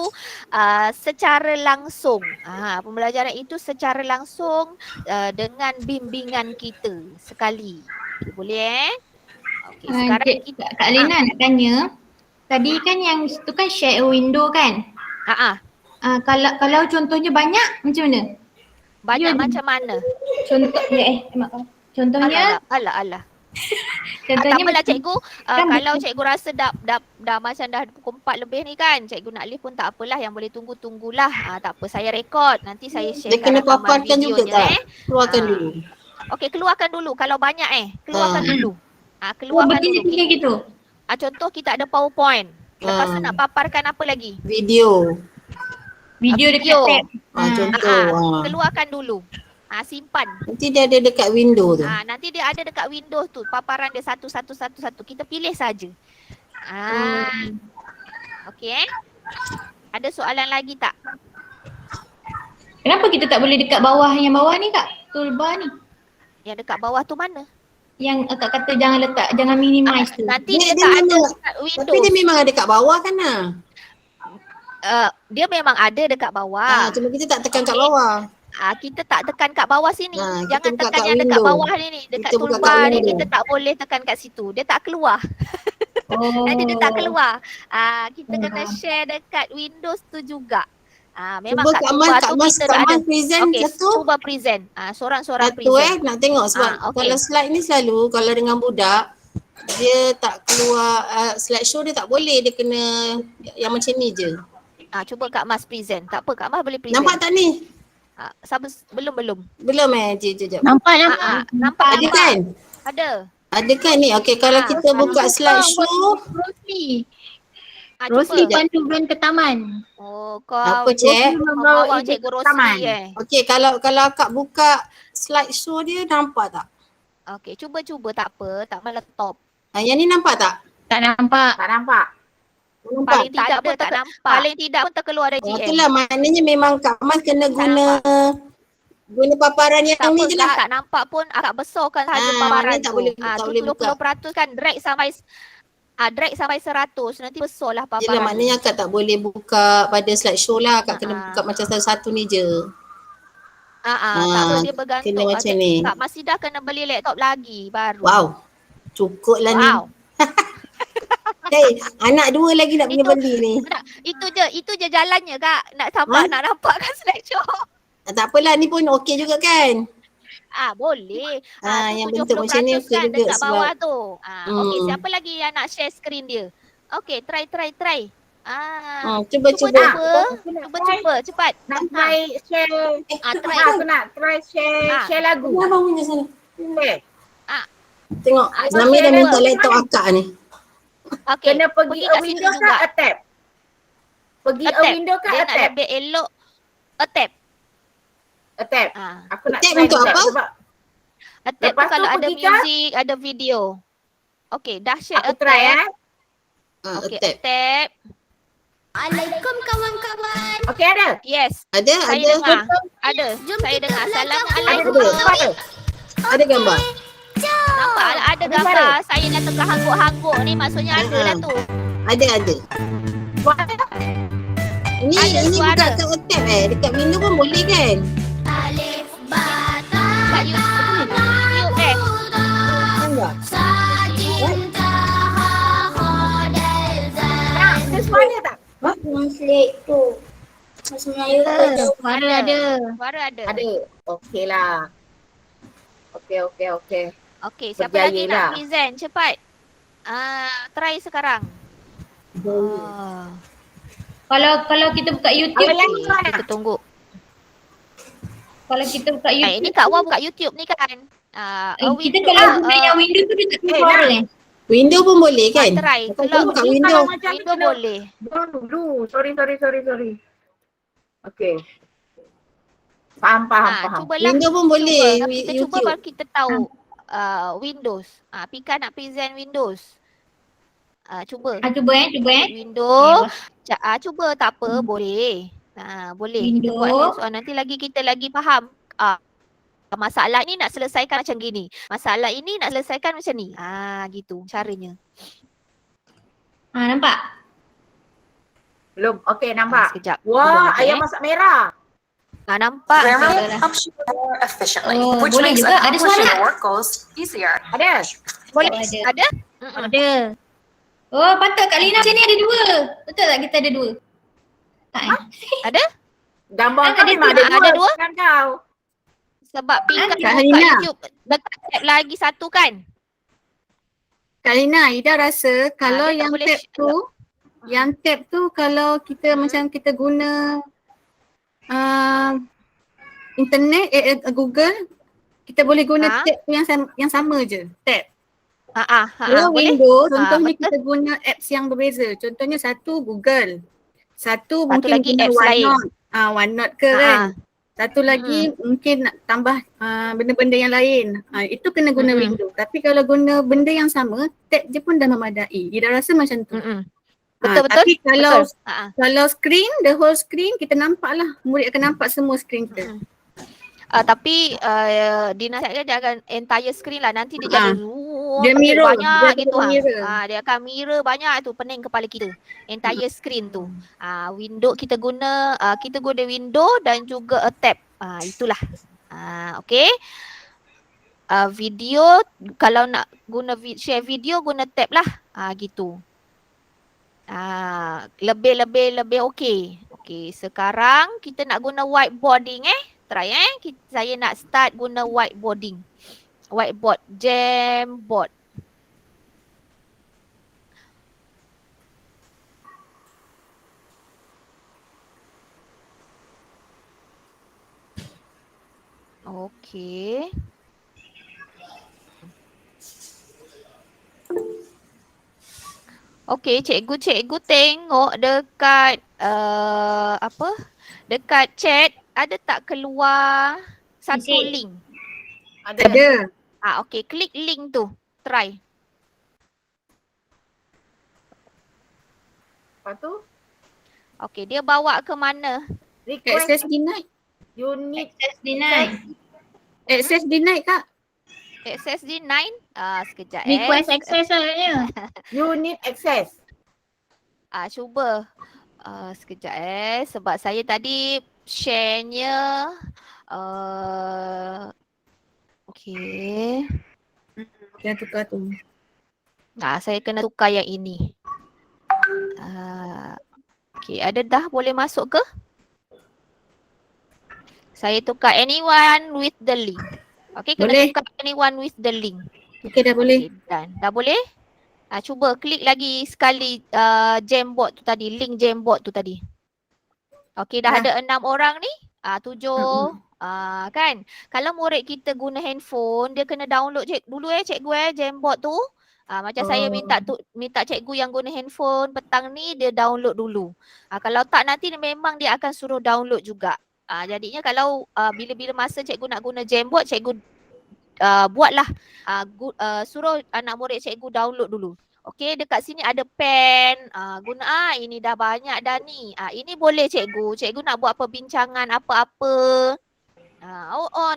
secara langsung. Pembelajaran itu secara langsung dengan bimbingan kita sekali. Boleh Okey, sekarang kita Kak Lena nak tanya. Tadi kan yang itu kan share a window kan? Kalau contohnya banyak macam mana? Banyak macam mana? Contohnya Alah. Contohnya tak apalah cikgu, kalau betul. cikgu rasa dah macam dah pukul 4 lebih ni kan, cikgu nak leave pun tak apalah, yang boleh tunggulah. Tak apa, saya rekod, nanti saya share. Dia kena paparkan juga tak? Keluarkan dulu. Okey, keluarkan dulu kalau banyak keluarkan dulu. Keluarkan dulu. Bertiga gitu. Contoh kita ada PowerPoint. Lepas tu nak paparkan apa lagi? Video. Video dekat tab. Contoh. Keluarkan dulu. Simpan. Nanti dia ada dekat window tu. Nanti dia ada dekat Windows tu. Paparan dia satu. Kita pilih saja. Okey. Ada soalan lagi tak? Kenapa kita tak boleh dekat bawah yang bawah ni Kak? Toolbar ni. Yang dekat bawah tu mana? Yang Kak kata jangan minimize tu. Nanti dia tak ada dekat Windows. Tapi dia memang ada kat bawah kan lah. Dia memang ada dekat bawah. Cuma kita tak tekan kat bawah. Kita tak tekan kat bawah sini. Jangan buka tekan kat yang dekat window. bawah ni. Dekat Kita buka kat toolbar ni window. kita tak boleh tekan kat situ. Dia tak keluar. Nanti dia tak keluar. Kita kena share dekat Windows tu juga. Memang Cuba kat Kak toolbar Mas, tu kita Kak ada. Mas present Okey, satu. cuba present. Sorang-sorang Satu present. nak tengok sebab kalau slide ni selalu kalau dengan budak dia tak keluar slideshow dia tak boleh, dia kena yang macam ni je. Cuba Kak Mas present. Tak apa, Kak Mas boleh present. Nampak tak ni? Belum. Belum jap. Nampak. Ada kan? Ada kan ni? Okey, kalau kita buka slideshow. Rosli pandu Gwen ke taman. Kau Apa cik? membawa Cikgu Rosli Okey, kalau akak buka slideshow dia nampak tak? Okey, cuba tak apa, tak meletop. Yang ni nampak tak? Tak nampak. Tak nampak. Paling tidak pun tak nampak. Paling tidak pun terkeluar ada GM. Itulah maknanya memang Kak Mas kena guna paparan yang ni je lah. Tak nampak pun agak besarkan saja paparan ni tak tu. boleh- tak boleh buka. 70% kan drag sampai 100 nanti besarlah paparan. Yelah maknanya akak tak boleh buka pada slideshow lah. Akak kena buka macam satu-satu ni je. Tak boleh dia bergantung. Kena macam ni. Kak Masida kena beli laptop lagi baru. Wow. Cukup lah ni. Hey, anak dua lagi nak punya beli ni. Itu je jalannya Kak. Nak nampak kan slideshow. Tak apalah, ni pun okey juga kan? Boleh. Yang bentuk macam ni okey kan juga dekat bawah sebab tu. Okey, siapa lagi yang nak share screen dia? Okey, try. Cuba. Cuba cepat. Nak try share. Try. Aku nak try share lagu. Abang punya sana. Boleh. Tengok, Zami dah minta laptop akak ni. Okey. Kena pergi kat a situ window ke juga. a tab? Pergi a window ke Dia a nak tab? lebih elok. A tab. A tab. Aku nak Tab try untuk tab apa? sebab A tab tu Lepas tu kalau ada pergi ke? music, ada video. Okey, dah share aku a try tab. Okey, a Tab. tab. Assalamualaikum kawan-kawan. okey ada? Yes. Ada? Saya dengar. Ada. Saya dengar. Assalamualaikum. Ada gambar? Nampak ada gambar. Saya dah tengah hangguk-hangguk ni maksudnya ada lah tu. Ada. Ini Ada buka suara. kat tab dekat window pun boleh kan? Alif bata Kat YouTube Nampak? cinta hodel zan. Ada suara tak? Translate tu. Bahasa Melayu Suara ada. Suara ada. Ada. Okey lah. Okey. Okey, siapa Berjaya lagi lah. nak present? Cepat. Try sekarang. Kalau kita buka YouTube, Apa lagi suara? Kita tunggu. kalau kita buka YouTube, Ini Kak Wah buka YouTube ni kan. kita kalau buka yang window tu dia tak keluar suara kan? Window pun boleh kan? Try. Kalau buka Ni window. kalau macam ni Window kena boleh. dulu. Sorry. Okey. Faham. Cubalah. Window pun boleh. Tapi kita cuba kalau kita tahu Windows. Pika nak present Windows. Cuba. Cuba Windows. Cuba tak apa, boleh. Boleh. Kita Windows. buat ni. So, nanti kita lagi faham. Masalah ni nak selesaikan macam gini. Masalah ini nak selesaikan macam ni. Gitu caranya. Nampak? Belum. Okey, nampak. Sekejap. Wah, Belum, ayam masak merah. Nampak. helps you more efficiently, Oh, which boleh makes juga. Ada accomplishing suara. work goals easier. Ada. Boleh. Ada. Ada? Ada. Oh, patut Kak Lina macam ni ada dua. Betul tak kita ada dua? Tak Ada? Gambar Kan kau ada memang dua. ada dua. Ada dua? Kan kau. Sebab Pika Kak buka Halina. YouTube. Dekat tab lagi satu kan? Kak Lina, Ida rasa kalau dia tak yang boleh tab tu, yang tab tu kalau kita macam kita guna internet, Google, kita boleh guna Ha? tab yang sama je. Tab. Boleh? Kalau window contohnya betul. kita guna apps yang berbeza. Contohnya satu Google. Satu mungkin lagi guna apps lain. OneNote. OneNote ke kan. Satu lagi mungkin nak tambah benda-benda yang lain. Itu kena guna window. Tapi kalau guna benda yang sama, tab je pun dah memadai. Ida rasa macam tu. Betul. Tapi kalau Betul. kalau screen, the whole screen kita nampak lah. Murid akan nampak semua screen kita. Tapi dinasihatkan jangan entire screen lah. Nanti dia jadi Dia mirror, banyak dia gitu. mirror. Dia akan mirror banyak tu, pening kepala kita. Entire screen tu. Window kita guna window dan juga a tab. Itulah. Okay. Video, kalau nak guna share video guna tab lah. Gitu. Lebih okey. Okey, sekarang kita nak guna whiteboarding Try saya nak start guna whiteboarding. Whiteboard, Jamboard. Okey. Okey, cikgu tengok dekat dekat chat ada tak keluar satu link? Ada. Okey, klik link tu. Try. Lepas tu Okey, dia bawa ke mana? Access denied. you need Access denied. Access denied Kak. Access denied. Sekejap Request access lah. you need access. Cuba. Sekejap sebab saya tadi share-nya okey. Yang tukar tu. Saya kena tukar yang ini. Okey, ada dah boleh masuk ke? Saya tukar anyone with the link. Okey, kena Boleh. tukar anyone with the link. Okey, dah boleh. Dan dah boleh? Cuba klik lagi sekali Jamboard tu tadi, link Jamboard tu tadi. Okey, dah ada 6 orang ni. 7 kan. Kalau murid kita guna handphone, dia kena download dulu cikgu Jamboard tu. Macam saya minta cikgu yang guna handphone petang ni dia download dulu. Kalau tak nanti memang dia akan suruh download juga. Jadinya kalau bila-bila masa cikgu nak guna Jamboard, cikgu buatlah suruh anak murid cikgu download dulu. Okey, dekat sini ada pen. Guna ini dah banyak dah ni. Ini boleh cikgu. Cikgu nak buat perbincangan apa-apa.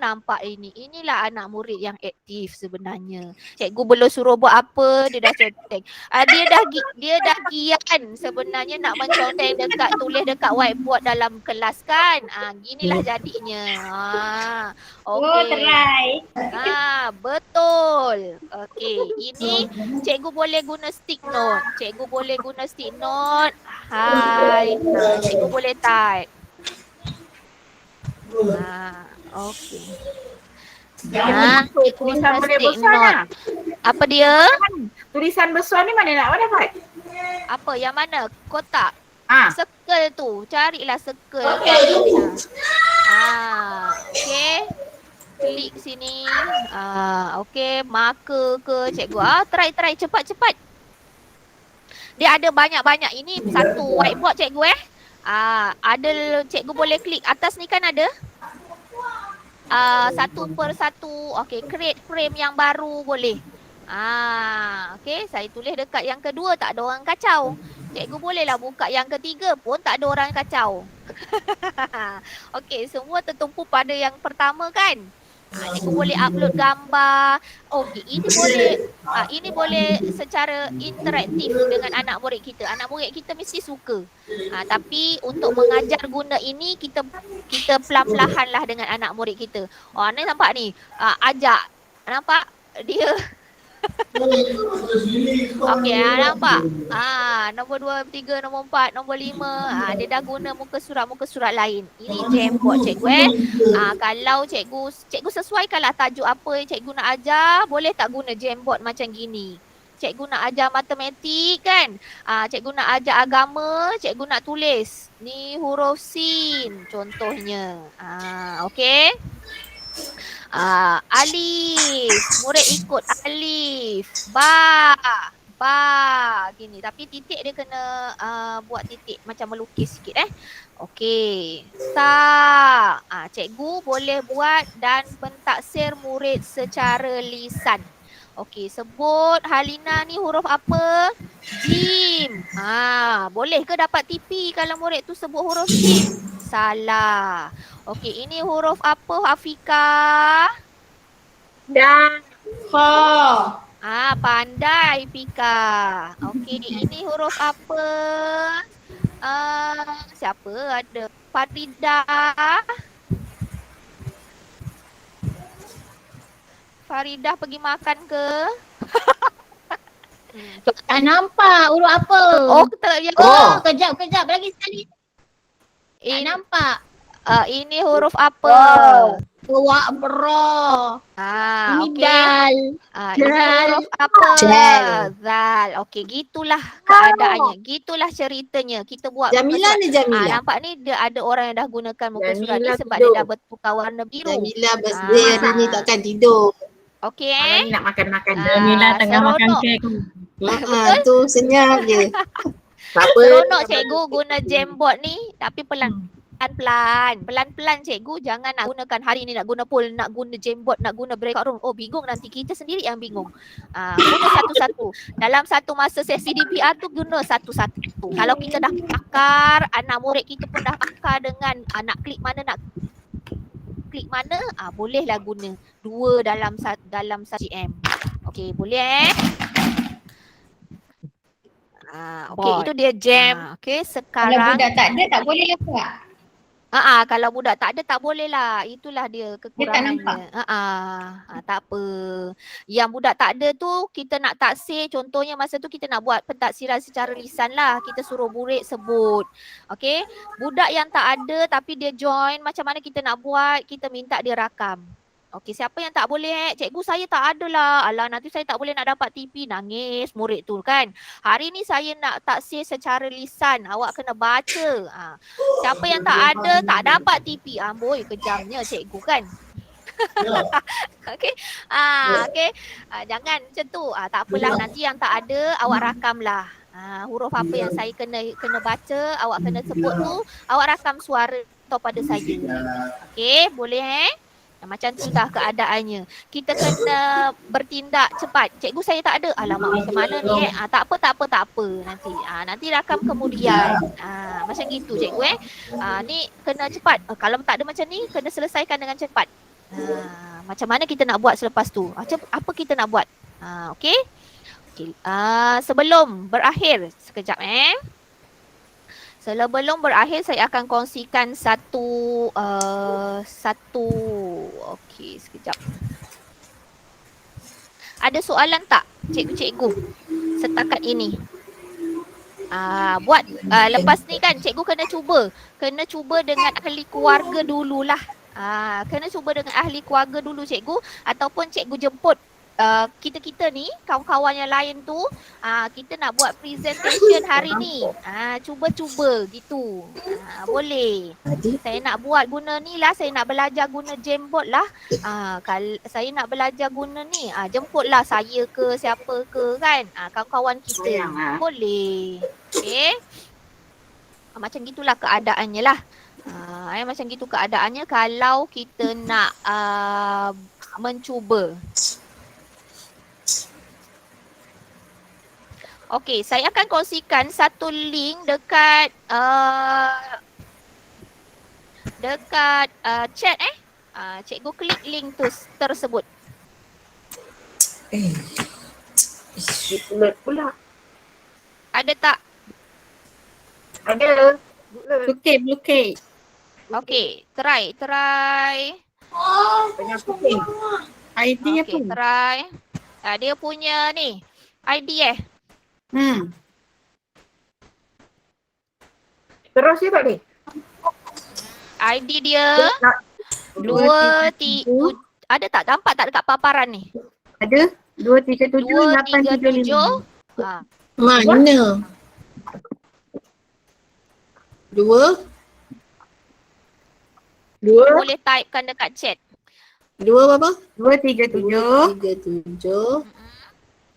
Nampak ini. Inilah anak murid yang aktif sebenarnya. Cikgu belum suruh buat apa, dia dah conteng. Dia dah gian sebenarnya nak menconteng tulis dekat whiteboard dalam kelas kan. Ginilah jadinya. Okey. Try. Betul. Okey, ini cikgu boleh guna stick note. Cikgu boleh guna stick note. Hai. Cikgu boleh type. Okey. Tulisan boleh stick besar note. tak? Apa dia? Tulisan besar ni mana nak dapat? Apa yang mana? Kotak. Circle tu. Carilah circle. Okey. Klik sini. Okey, marker ke cikgu. Try cepat. Dia ada banyak-banyak. Ini satu whiteboard cikgu ada cikgu boleh klik atas ni kan ada? Satu per satu. Okey, create frame yang baru boleh. Okey, saya tulis dekat yang kedua tak ada orang kacau. Cikgu bolehlah buka yang ketiga pun tak ada orang kacau. Okey, semua tertumpu pada yang pertama kan? Cikgu boleh upload gambar. Okey, ini boleh secara interaktif dengan anak murid kita. Anak murid kita mesti suka. Tapi untuk mengajar guna ini kita pelan-pelan lah dengan anak murid kita. Ni nampak ni. Ajak. Nampak dia. Okey, nampak? Nombor 2, 3, nombor 4, nombor 5. Dia dah guna muka surat lain. Ini Jamboard cikgu kalau cikgu sesuaikanlah tajuk apa yang cikgu nak ajar, boleh tak guna Jamboard macam gini. Cikgu nak ajar matematik kan? Cikgu nak ajar agama, cikgu nak tulis ni huruf sin contohnya. Okey. Alif. Murid ikut alif. Ba. Gini. Tapi titik dia kena buat titik macam melukis sikit Okey. Sa. Cikgu boleh buat dan pentaksir murid secara lisan. Okey, sebut Halina ni huruf apa? Jim. Boleh ke dapat TP kalau murid tu sebut huruf jim? Salah. Okey, ini huruf apa Afika? Dan. Kha. Pandai Fika. Okey, ini huruf apa? Siapa ada? Faridah pergi makan ke? Tak nampak huruf apa. Kejap lagi sekali. Tak nampak. Ini huruf apa? Wak bro. Ini Okey. dal. Ini huruf apa? Zal. Okey, gitulah keadaannya. Gitulah ceritanya. Kita buat Jamila ni Jamila. Nampak ni dia ada orang yang dah gunakan muka surat ni Jamila sebab tidur. dia dah bertukar warna biru. Jamila birthday hari ni takkan tidur. Okey. Malam ni nak makan-makan. Jamila tengah makan kek. Tu senyap je. Apa? Seronok cikgu guna Jamboard ni tapi pelan-pelan cikgu jangan nak gunakan hari ni nak guna poll, nak guna Jamboard, nak guna breakout room. Bingung nanti kita sendiri yang bingung. Guna satu-satu. Dalam satu masa sesi DPR tu guna satu-satu. Kalau kita dah pakar, anak murid kita pun dah pakar dengan nak klik mana, bolehlah guna 2 dalam 1 GM. Okey, boleh okey, itu dia jam. Okey, Kalau sekarang budak tak ada tak boleh lah Kak. kalau budak tak ada tak boleh lah. Itulah dia kekurangannya. Dia tak nampak. Tak apa. Yang budak tak ada tu kita nak taksir, contohnya masa tu kita nak buat pentaksiran secara lisan lah. Kita suruh murid sebut. Okey. Budak yang tak ada tapi dia join, macam mana kita nak buat? Kita minta dia rakam. Okey, siapa yang tak boleh? Cikgu saya tak ada lah. Alah, nanti saya tak boleh nak dapat TP. Nangis murid tu kan. Hari ni saya nak taksir secara lisan. Awak kena baca. Siapa yang tak ada, tak dapat TP. Amboi, kejamnya cikgu kan. Okey. Okey. Jangan macam tu. Tak apalah, nanti yang tak ada awak rakamlah. Huruf apa yang saya kena baca, awak kena sebut tu, awak rakam suara atau pada saya. Okey, boleh macam tu dah keadaannya. Kita kena bertindak cepat. Cikgu saya tak ada. Alamak, macam mana ni Tak apa nanti. Nanti rakam kemudian. Macam gitu cikgu ni kena cepat. Kalau tak ada macam ni, kena selesaikan dengan cepat. Macam mana kita nak buat selepas tu? Apa kita nak buat? Okey. Sebelum berakhir, sekejap Sebelum berakhir saya akan kongsikan satu okey, sekejap. Ada soalan tak cikgu-cikgu setakat ini? Buat lepas ni kan cikgu kena cuba dengan ahli keluarga dululah. Kena cuba dengan ahli keluarga dulu cikgu, ataupun cikgu jemput kita ni, kawan-kawan yang lain tu, kita nak buat presentation hari ni. Cuba-cuba gitu. Boleh. Saya nak buat guna ni lah, saya nak belajar guna Jamboard lah. Kalau saya nak belajar guna ni, jemputlah saya ke siapa ke kan. Kawan-kawan kita. Boleh. Okay. Macam gitulah keadaannya lah. Macam gitu keadaannya kalau kita nak mencuba. Okey, saya akan kongsikan satu link dekat chat cikgu klik link tersebut. Pula. Ada tak? Ada. Blue cake. Okey, try. Tengah cooking. ID apa? Okey, try. Dia punya ni, ID Terus je tak ni? ID dia 237. Ada tak? Nampak tak dekat paparan ni? Ada 237 875. Mana? 2 boleh typekan dekat chat. 2 berapa? 237 237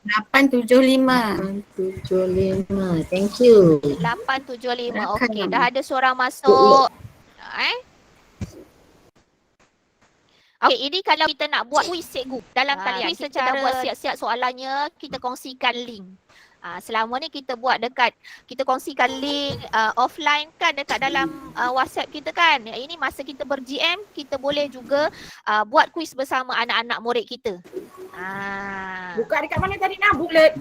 875. 875. Thank you. 875. Okey, dah ada seorang masuk. Okey, ini kalau kita nak buat kuis cikgu dalam talian, kita dah buat siap-siap soalannya, kita kongsikan link. Selama ni kita buat kita kongsikan link offline kan dekat dalam WhatsApp kita kan. Ini masa kita ber-GM, kita boleh juga buat kuis bersama anak-anak murid kita. Buka dekat mana tadi nak booklet?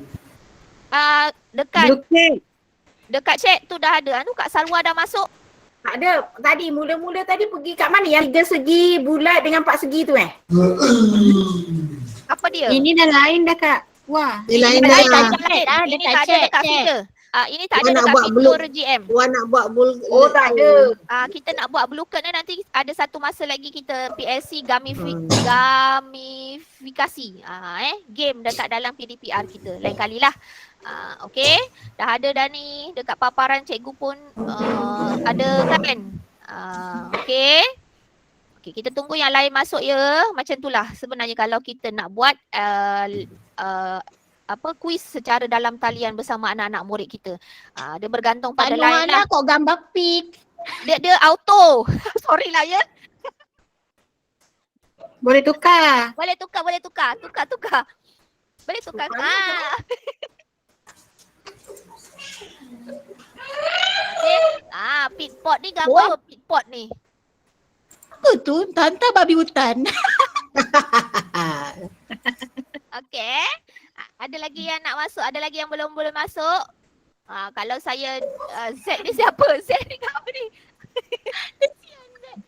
Dekat chat tu dah ada. Kak Salwa dah masuk? Tak ada. Tadi mula-mula tadi pergi kat mana? Yang 3 segi bulat dengan 4 segi tu Apa dia? Ini dah lain dah Kak. Wah. Dia lain dah. dah. Ini tak ada dekat fitur. Ini tak ada dekat fitur GM. Puan nak buat Oh tak ada. Kita nak buat blueprint nanti ada satu masa lagi kita PLC gamifikasi. Game dekat dalam PDPR kita. Lain kalilah. Okey. Dah ada dah ni dekat paparan cikgu pun ada kan. Okey. Okey, kita tunggu yang lain masuk ya. Macam itulah sebenarnya kalau kita nak buat kuis secara dalam talian bersama anak-anak murid kita. Dia bergantung pada line lah. kok gambar pik. Dia auto. Sorry lah ya. Boleh tukar. Boleh tukar. Tukar. Boleh tukar. Okay. Pitpot ni gambar pitpot ni. Apa tu? Tanta babi hutan. Okey. Ada lagi yang nak masuk? Ada lagi yang belum boleh masuk? Kalau saya Z ni siapa? Z ni apa ni?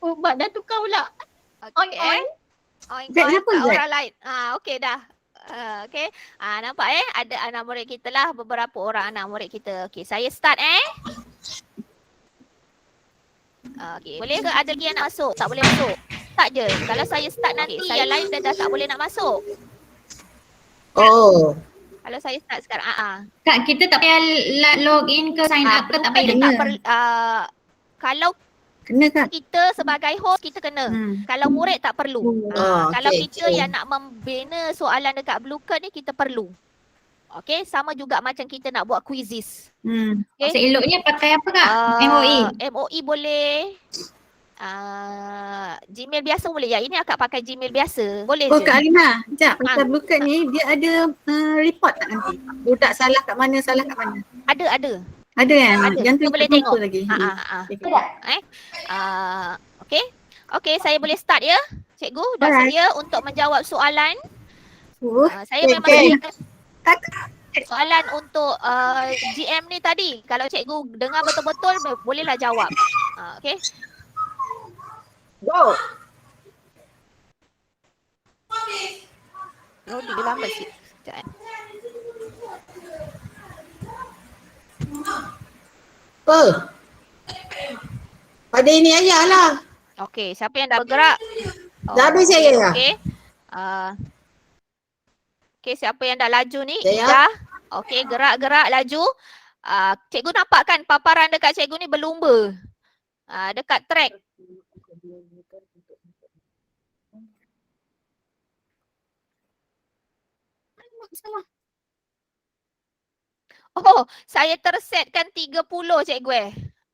Oh, Mak dah tukar pula. Okey. Z siapa Z? Orang lain. Okey dah. Okey. Nampak ada anak murid kita lah, beberapa orang anak murid kita. Okey, saya start Okey, boleh ke ada lagi yang nak masuk? Tak boleh masuk. Tak je. Kalau saya start nanti yang lain dah tak boleh nak masuk. Oh. Kalau saya start sekarang. Kak, kita tak payah log in ke sign up ke tak payah? Kalau kena Kak. kita sebagai host kita kena. Kalau murid tak perlu. Kalau kita yang nak membina soalan dekat Bluecard ni kita perlu. Okey, sama juga macam kita nak buat quizzes. Okay. Seeloknya pakai apa Kak? MOE? MOE boleh. Gmail biasa boleh ya. Ini akak pakai Gmail biasa. Boleh je. Kak Alina, sekejap. Pasal Bluecard ni dia ada report tak nanti? Budak salah kat mana, salah kat mana? Ada. Ada kan? Ada. Yang tu Kita boleh tengok lagi. Okey. Okey, saya boleh start ya. Cikgu dah sedia untuk menjawab soalan. Saya memang soalan untuk GM ni tadi. Kalau cikgu dengar betul-betul bolehlah jawab. Okey. Go. Oh, dia lambat sikit. Sekejap. Apa? Pada ini ayah lah. Okey, siapa yang dah bergerak? Dah habis saya lah. Okey. Okey, siapa yang dah laju ni? Saya. Ida. Okey, gerak-gerak laju. Cikgu nampak kan paparan dekat cikgu ni berlumba. Dekat track. Oh, saya tersetkan 30 cikgu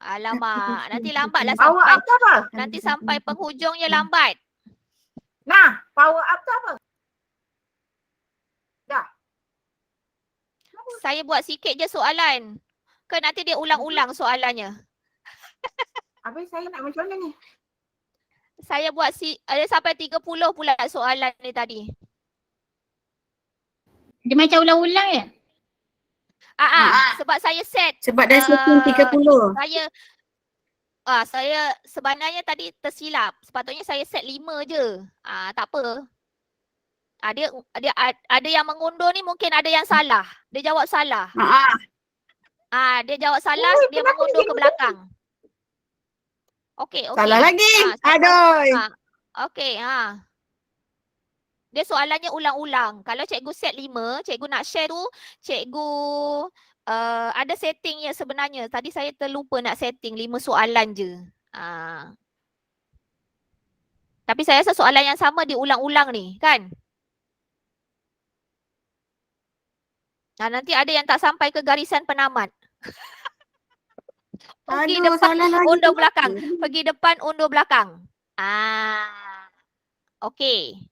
Alamak, nanti lambatlah Power sampai. up tu apa? Nanti sampai penghujungnya lambat. Nah, power up tu apa? Dah. Saya buat sikit je soalan. Ke nanti dia ulang-ulang soalannya. Habis saya nak macam mana ni? Saya buat ada sampai 30 pula soalan ni tadi. Dia macam ulang-ulang ya? Sebab saya set. Sebab dah setting 30. Saya sebenarnya tadi tersilap. Sepatutnya saya set 5 je. Tak apa. Dia ada yang mengundur ni mungkin ada yang salah. Dia jawab salah. Dia jawab salah, dia mengundur ke belakang. Okey. Salah lagi. Aduh. Okey, Dia soalannya ulang-ulang. Kalau cikgu set 5, cikgu nak share tu, cikgu ada setting ya sebenarnya. Tadi saya terlupa nak setting 5 soalan je. Tapi saya rasa soalan yang sama diulang-ulang ni, kan? Nah, nanti ada yang tak sampai ke garisan penamat. Pergi Aduh, depan, salah lagi undur tu. belakang. Pergi depan, undur belakang. Okey.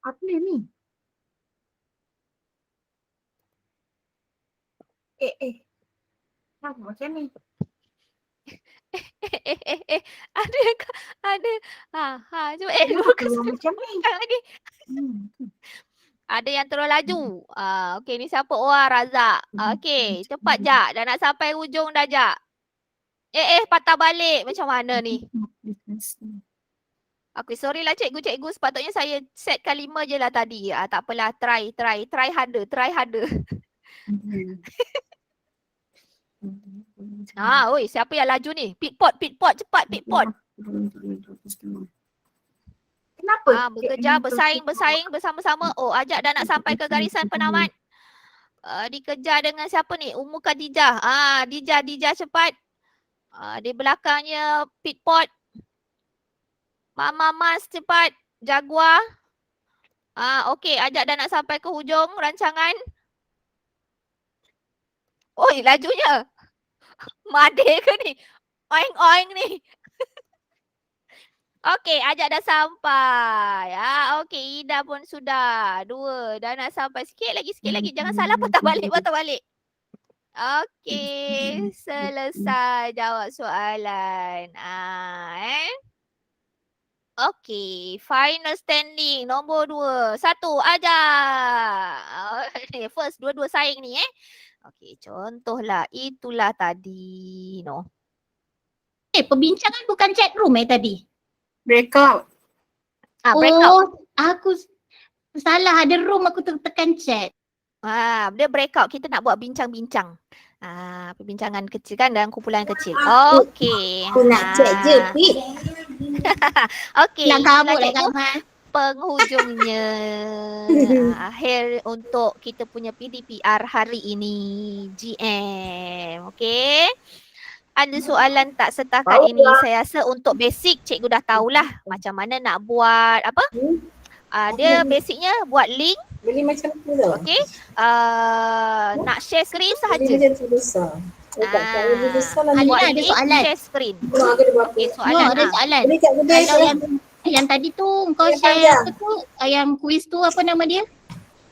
Apa ni? Macam ni. Ada cuba buka Macam ni. lagi. Ada yang terus laju. Okey, ni siapa? Wah, Razak. Okey, cepat Jak. Dah nak sampai hujung dah Jak. Patah balik. Macam mana ni? Okey, sorry lah cikgu. Sepatutnya saya setkan 5 je lah tadi. Tak apalah, try harder. Oi, siapa yang laju ni? Pitpot, cepat Pitpot. Kenapa? Bekerja, bersaing bersama-sama. Oh, Ajak dah nak sampai ke garisan penamat. Dikejar dengan siapa ni? Ummu Khadijah. Dija cepat. Di belakangnya Pitpot. Mama Mas cepat. Jaguar. Okey, Ajak dah nak sampai ke hujung rancangan. Oi, lajunya. Made ke ni? Oing ni. Okey, Ajak dah sampai. Okey, Ida pun sudah. 2. Dah nak sampai. Sikit lagi. Jangan salah patah balik. Okey, selesai jawab soalan. Okey, final standing nombor 2. 1, Ajak. First, dua-dua saing ni Okey, contohlah itulah tadi. Perbincangan bukan chat room tadi. Breakout. Breakout. Aku salah, ada room aku tekan chat. Dia breakout, kita nak buat bincang-bincang. Perbincangan kecil kan dalam kumpulan kecil. Okey. Aku nak chat je, Pik. Okey. Nak kabut lah kawan. Penghujungnya akhir untuk kita punya PDPR hari ini, GM. Okey. Ada soalan tak setakat ini? Saya rasa untuk basic cikgu dah tahulah macam mana nak buat apa? Dia basicnya buat link. Beli macam tu tau. Okey. Nak share screen sahaja. Macam tu besar. Alina ada soalan. Share screen. Okey, soalan. Ada soalan. Kalau yang tadi tu kau share apa tu? Yang quiz tu apa nama dia?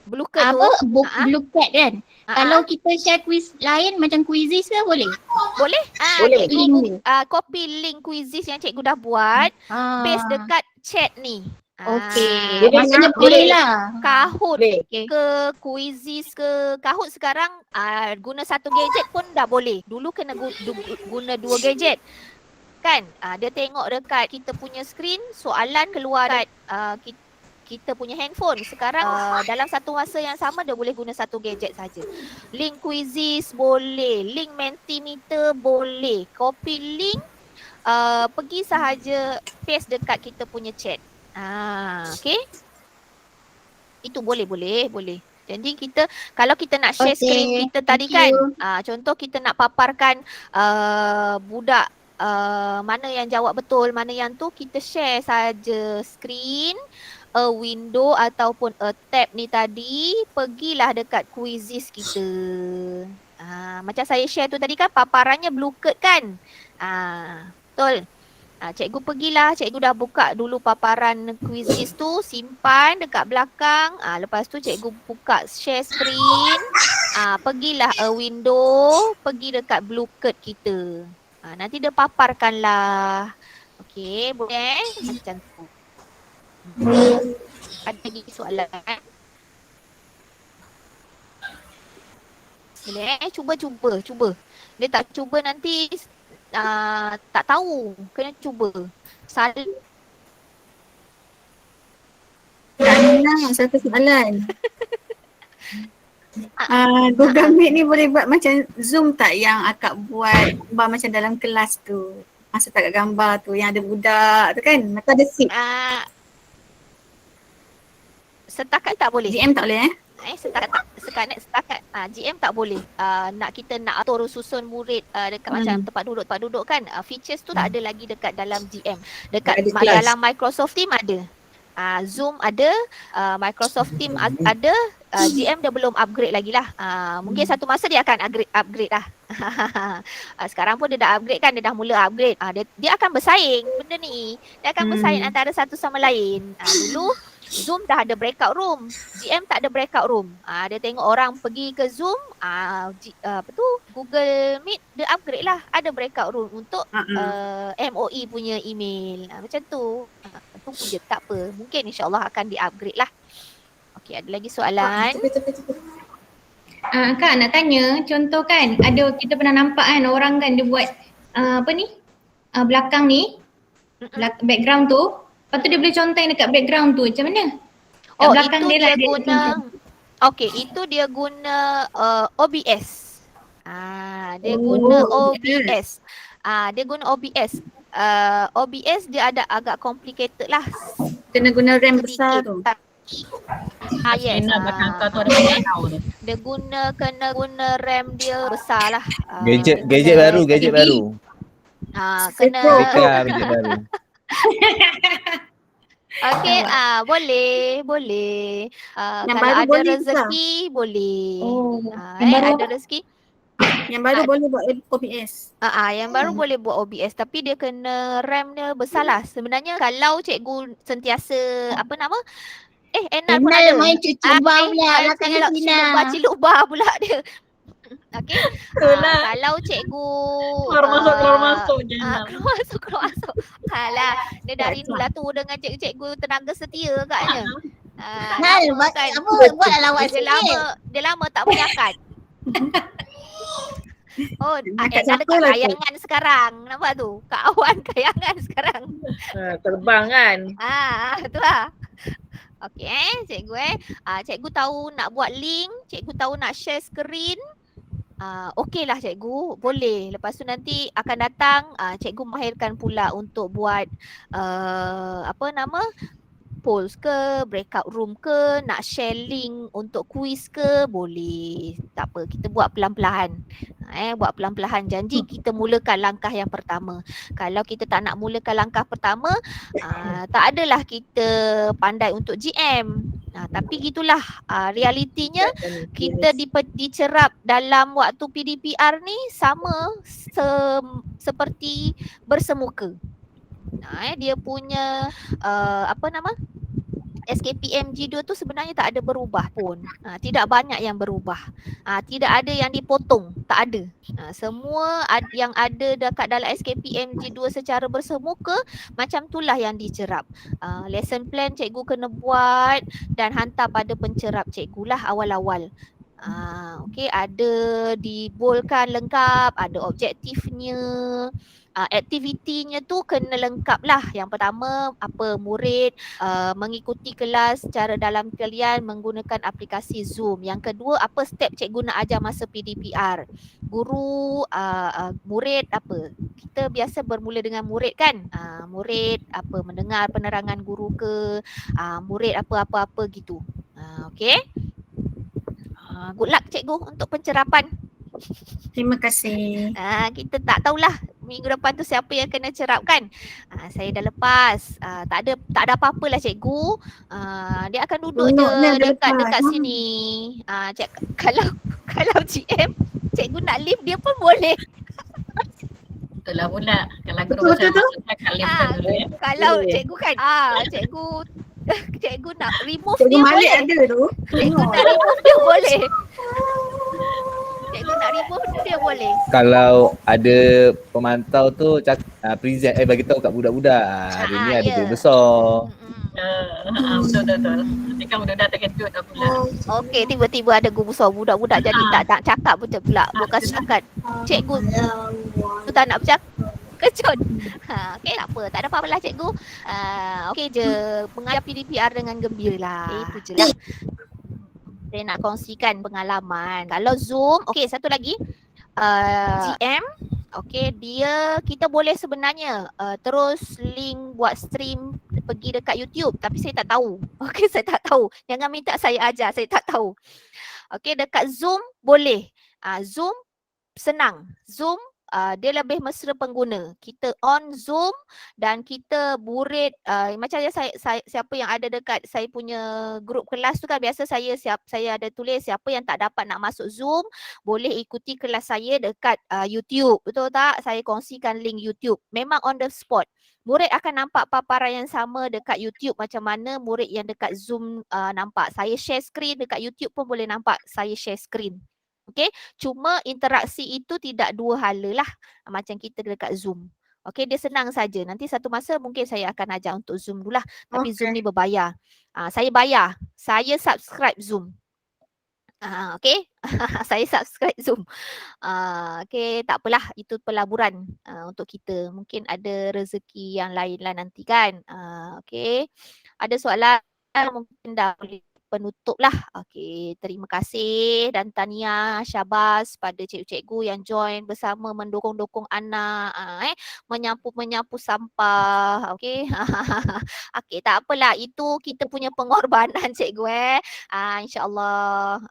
Blue Cat tu. Blue Cat kan? Kalau kita share quiz lain macam Quizizz ke boleh? Boleh. Boleh. Copy link Quizizz yang cikgu dah buat. Paste dekat chat ni. Okey. Maksudnya boleh lah. Kahoot ke Quizizz ke Kahoot sekarang guna satu gadget pun dah boleh. Dulu kena guna 2 gadget. Kan? Dia tengok dekat kita punya screen, soalan keluar dekat kita punya handphone. Sekarang dalam satu masa yang sama dia boleh guna satu gadget saja. Link Quizizz boleh, link Mentimeter boleh. Copy link pergi sahaja paste dekat kita punya chat. Okey. Itu boleh. Jadi kita kalau kita nak share screen kita tadi kan, contoh kita nak paparkan budak mana yang jawab betul, mana yang tu, kita share saja screen, a window ataupun a tab ni tadi, pergilah dekat Quizizz kita. Macam saya share tu tadi kan paparannya blue card kan. Betul. Cikgu pergilah, cikgu dah buka dulu paparan Quizizz tu, simpan dekat belakang. Lepas tu cikgu buka share screen. Pergilah a window, pergi dekat blue card kita. Nanti dia paparkanlah. Okey, boleh macam tu. Ada lagi soalan? Boleh cuba. Dia tak cuba nanti tak tahu. Kena cuba. Salah. Satu soalan. Google Meet ni boleh buat macam Zoom tak yang akak buat gambar macam dalam kelas tu. Masa tak gambar tu yang ada budak tu kan. Masa ada seat. Setakat tak boleh. GM tak boleh Setakat GM tak boleh. Kita nak atur susun murid dekat macam tempat duduk kan. Features tu tak ada lagi dekat dalam GM. Dekat dalam Microsoft Team ada. Zoom ada, Microsoft Team ada, GM dia belum upgrade lagi lah. Mungkin satu masa dia akan upgrade lah. Sekarang pun dia dah upgrade kan, dia dah mula upgrade. Dia akan bersaing benda ni. Dia akan bersaing antara satu sama lain. Dulu Zoom dah ada breakout room, GM tak ada breakout room. Dia tengok orang pergi ke Zoom, Google Meet dia upgrade lah, ada breakout room untuk MOE punya email. Macam tu. Tunggu je, tak apa. Mungkin insyaAllah akan di-upgrade lah. Okey, ada lagi soalan? Kak nak tanya, contoh kan kita pernah nampak kan orang kan dia buat belakang ni, background tu. Lepas tu dia boleh contohin dekat background tu. Macam mana? Itu dia guna. Okey, itu dia guna OBS. Dia guna OBS. Dia guna OBS. OBS dia ada agak complicated lah. Kena guna RAM besar tu. Yes. Dia kena guna RAM dia besar lah. Gadget baru. Kena gadget baru. Okey, boleh. Kalau ada rezeki boleh. Ada rezeki. Yang baru boleh buat OBS. Yang baru boleh buat OBS tapi dia kena RAM dia besar lah. Sebenarnya kalau cikgu sentiasa Enal pun ada. Main cuba pula belakang Sina. Cilubah pula dia. Okey. Kalau cikgu keluar masuk je. Keluar masuk. Alah, dia dah rindulah tu dengan cikgu tenaga setia agaknya. Buatlah lawak sikit. Dia lama tak berangkat. Ada kayangan sekarang. Nampak tu? Kak Awan kayangan sekarang. Terbang kan? Tu lah. Okey, cikgu cikgu tahu nak buat link, cikgu tahu nak share screen. Okey lah cikgu, boleh. Lepas tu nanti akan datang cikgu mahirkan pula untuk buat polls ke, breakout room ke, nak share link untuk quiz ke, boleh. Tak apa, kita buat pelan-pelan. Buat pelan-pelan. Janji kita mulakan langkah yang pertama. Kalau kita tak nak mulakan langkah pertama, tak adalah kita pandai untuk GM. Tapi gitulah realitinya, kita dicerap dalam waktu PDPR ni sama seperti bersemuka. Dia punya SKPMG2 tu sebenarnya tak ada berubah pun. Tidak banyak yang berubah. Tidak ada yang dipotong, tak ada. Semua yang ada dekat dalam SKPMG2 secara bersemuka macam itulah yang dicerap. Lesson plan cikgu kena buat dan hantar pada pencerap cikgu lah awal-awal. Okey, ada dibolkan lengkap, ada objektifnya. Aktivitinya tu kena lengkap lah. Yang pertama, murid mengikuti kelas secara dalam talian menggunakan aplikasi Zoom. Yang kedua, apa step cikgu nak ajar masa PDPR. Guru, murid kita biasa bermula dengan murid kan. Murid mendengar penerangan guru ke, murid apa-apa gitu. Okey. Good luck cikgu untuk pencerapan. Terima kasih. Kita tak tahulah minggu depan tu siapa yang kena cerapkan. Saya dah lepas. Tak ada apa-apalah cikgu. Dia akan duduk je dekat sini. Kalau GM cikgu nak leave dia pun boleh. Betul lah pula. Kalau guru macam masuk lift dulu ya. Kalau cikgu kan cikgu nak remove cikgu dia Malik boleh. ada tu. Cikgu nak remove dia boleh. Cikgu nak remove dia boleh. Kalau ada pemantau tu present bagi tahu kat budak-budak. Hari ni ada dia besar. Betul. Nanti kan budak-budak terkejut dah pula. Okey, tiba-tiba ada guru besar, budak-budak jadi tak cakap betul pula. Bukan cakap. Cikgu tu tak nak bercakap. Kejut. Okey, tak apa. Tak ada apa-apa lah cikgu. Okey je. Mengajar PDPR dengan gembira lah. Itu je lah. Saya nak kongsikan pengalaman. Kalau Zoom, okey satu lagi. GM, okey kita boleh sebenarnya terus link buat stream pergi dekat YouTube tapi saya tak tahu. Okey, saya tak tahu. Jangan minta saya ajar, saya tak tahu. Okey, dekat Zoom boleh. Zoom senang. Zoom dia lebih mesra pengguna. Kita on Zoom dan kita burit macam siapa yang ada dekat saya punya grup kelas tu kan, biasa saya ada tulis siapa yang tak dapat nak masuk Zoom boleh ikuti kelas saya dekat YouTube. Betul tak? Saya kongsikan link YouTube. Memang on the spot. Murid akan nampak paparan yang sama dekat YouTube macam mana murid yang dekat Zoom nampak. Saya share screen dekat YouTube pun boleh nampak saya share screen. Okey, cuma interaksi itu tidak dua hala lah macam kita dekat Zoom. Okey, dia senang saja. Nanti satu masa mungkin saya akan ajar untuk Zoom dululah. Tapi Zoom ni berbayar. Saya bayar. Saya subscribe Zoom. Okey, saya subscribe Zoom. Okey, tak apalah. Itu pelaburan untuk kita. Mungkin ada rezeki yang lain lah nanti kan. Okey, ada soalan mungkin dah boleh penutup lah. Okey, terima kasih dan tahniah syabas pada cikgu-cikgu yang join bersama mendukung-dukung anak, menyapu-menyapu sampah. Okey. Okey, tak apalah, itu kita punya pengorbanan cikgu insya-Allah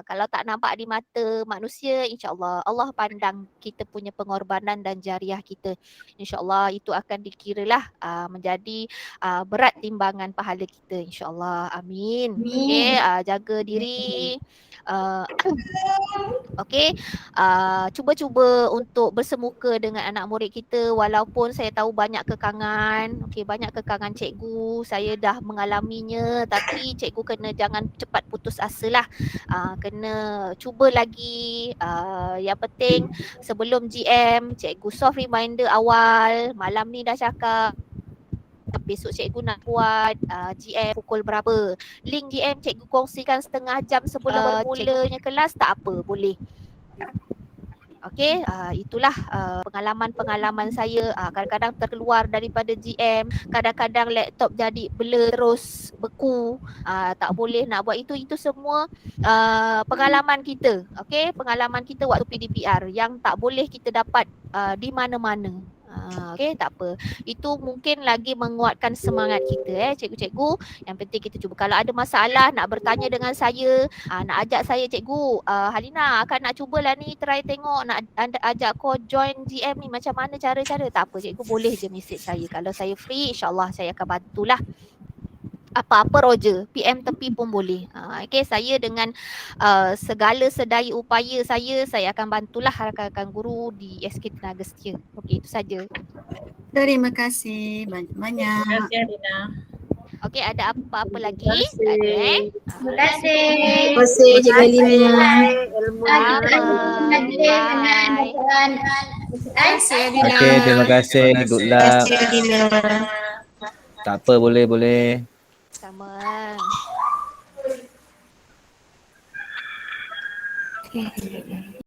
kalau tak nampak di mata manusia, insya-Allah Allah pandang kita punya pengorbanan dan jariah kita. Insya-Allah itu akan dikiralah menjadi berat timbangan pahala kita, insya-Allah. Amin. Okey, jaga diri. Okey, cuba-cuba untuk bersemuka dengan anak murid kita walaupun saya tahu banyak kekangan. Okey, banyak kekangan cikgu. Saya dah mengalaminya tapi cikgu kena jangan cepat putus asa lah. Kena cuba lagi. Yang penting sebelum GM, cikgu soft reminder awal. Malam ni dah cakap besok cikgu nak buat GM pukul berapa. Link GM cikgu kongsikan setengah jam sebelum bermulanya kelas, tak apa, boleh. Okey, itulah pengalaman-pengalaman saya. Kadang-kadang terkeluar daripada GM, kadang-kadang laptop jadi blur terus beku, tak boleh nak buat itu semua pengalaman kita. Okey, pengalaman kita waktu PDPR yang tak boleh kita dapat di mana-mana. Okey, tak apa. Itu mungkin lagi menguatkan semangat kita cikgu-cikgu. Yang penting kita cuba. Kalau ada masalah nak bertanya dengan saya, nak ajak saya cikgu, Halina akan nak cubalah ni try tengok nak ajak kau join GM ni macam mana cara-cara. Tak apa cikgu, boleh je message saya. Kalau saya free, insya-Allah saya akan bantulah. Apa-apa Roger, PM tepi pun boleh. Okey, saya dengan segala sedaya upaya saya akan bantulah rakan-rakan guru di SK Tenaga Setia. Okey, itu saja. Terima kasih banyak-banyak. Terima kasih Alina. Okey, ada apa-apa lagi? Ada Terima kasih. Terima kasih Cikgu Alina. Okey, terima kasih. Good luck. Tak apa, boleh. Sama.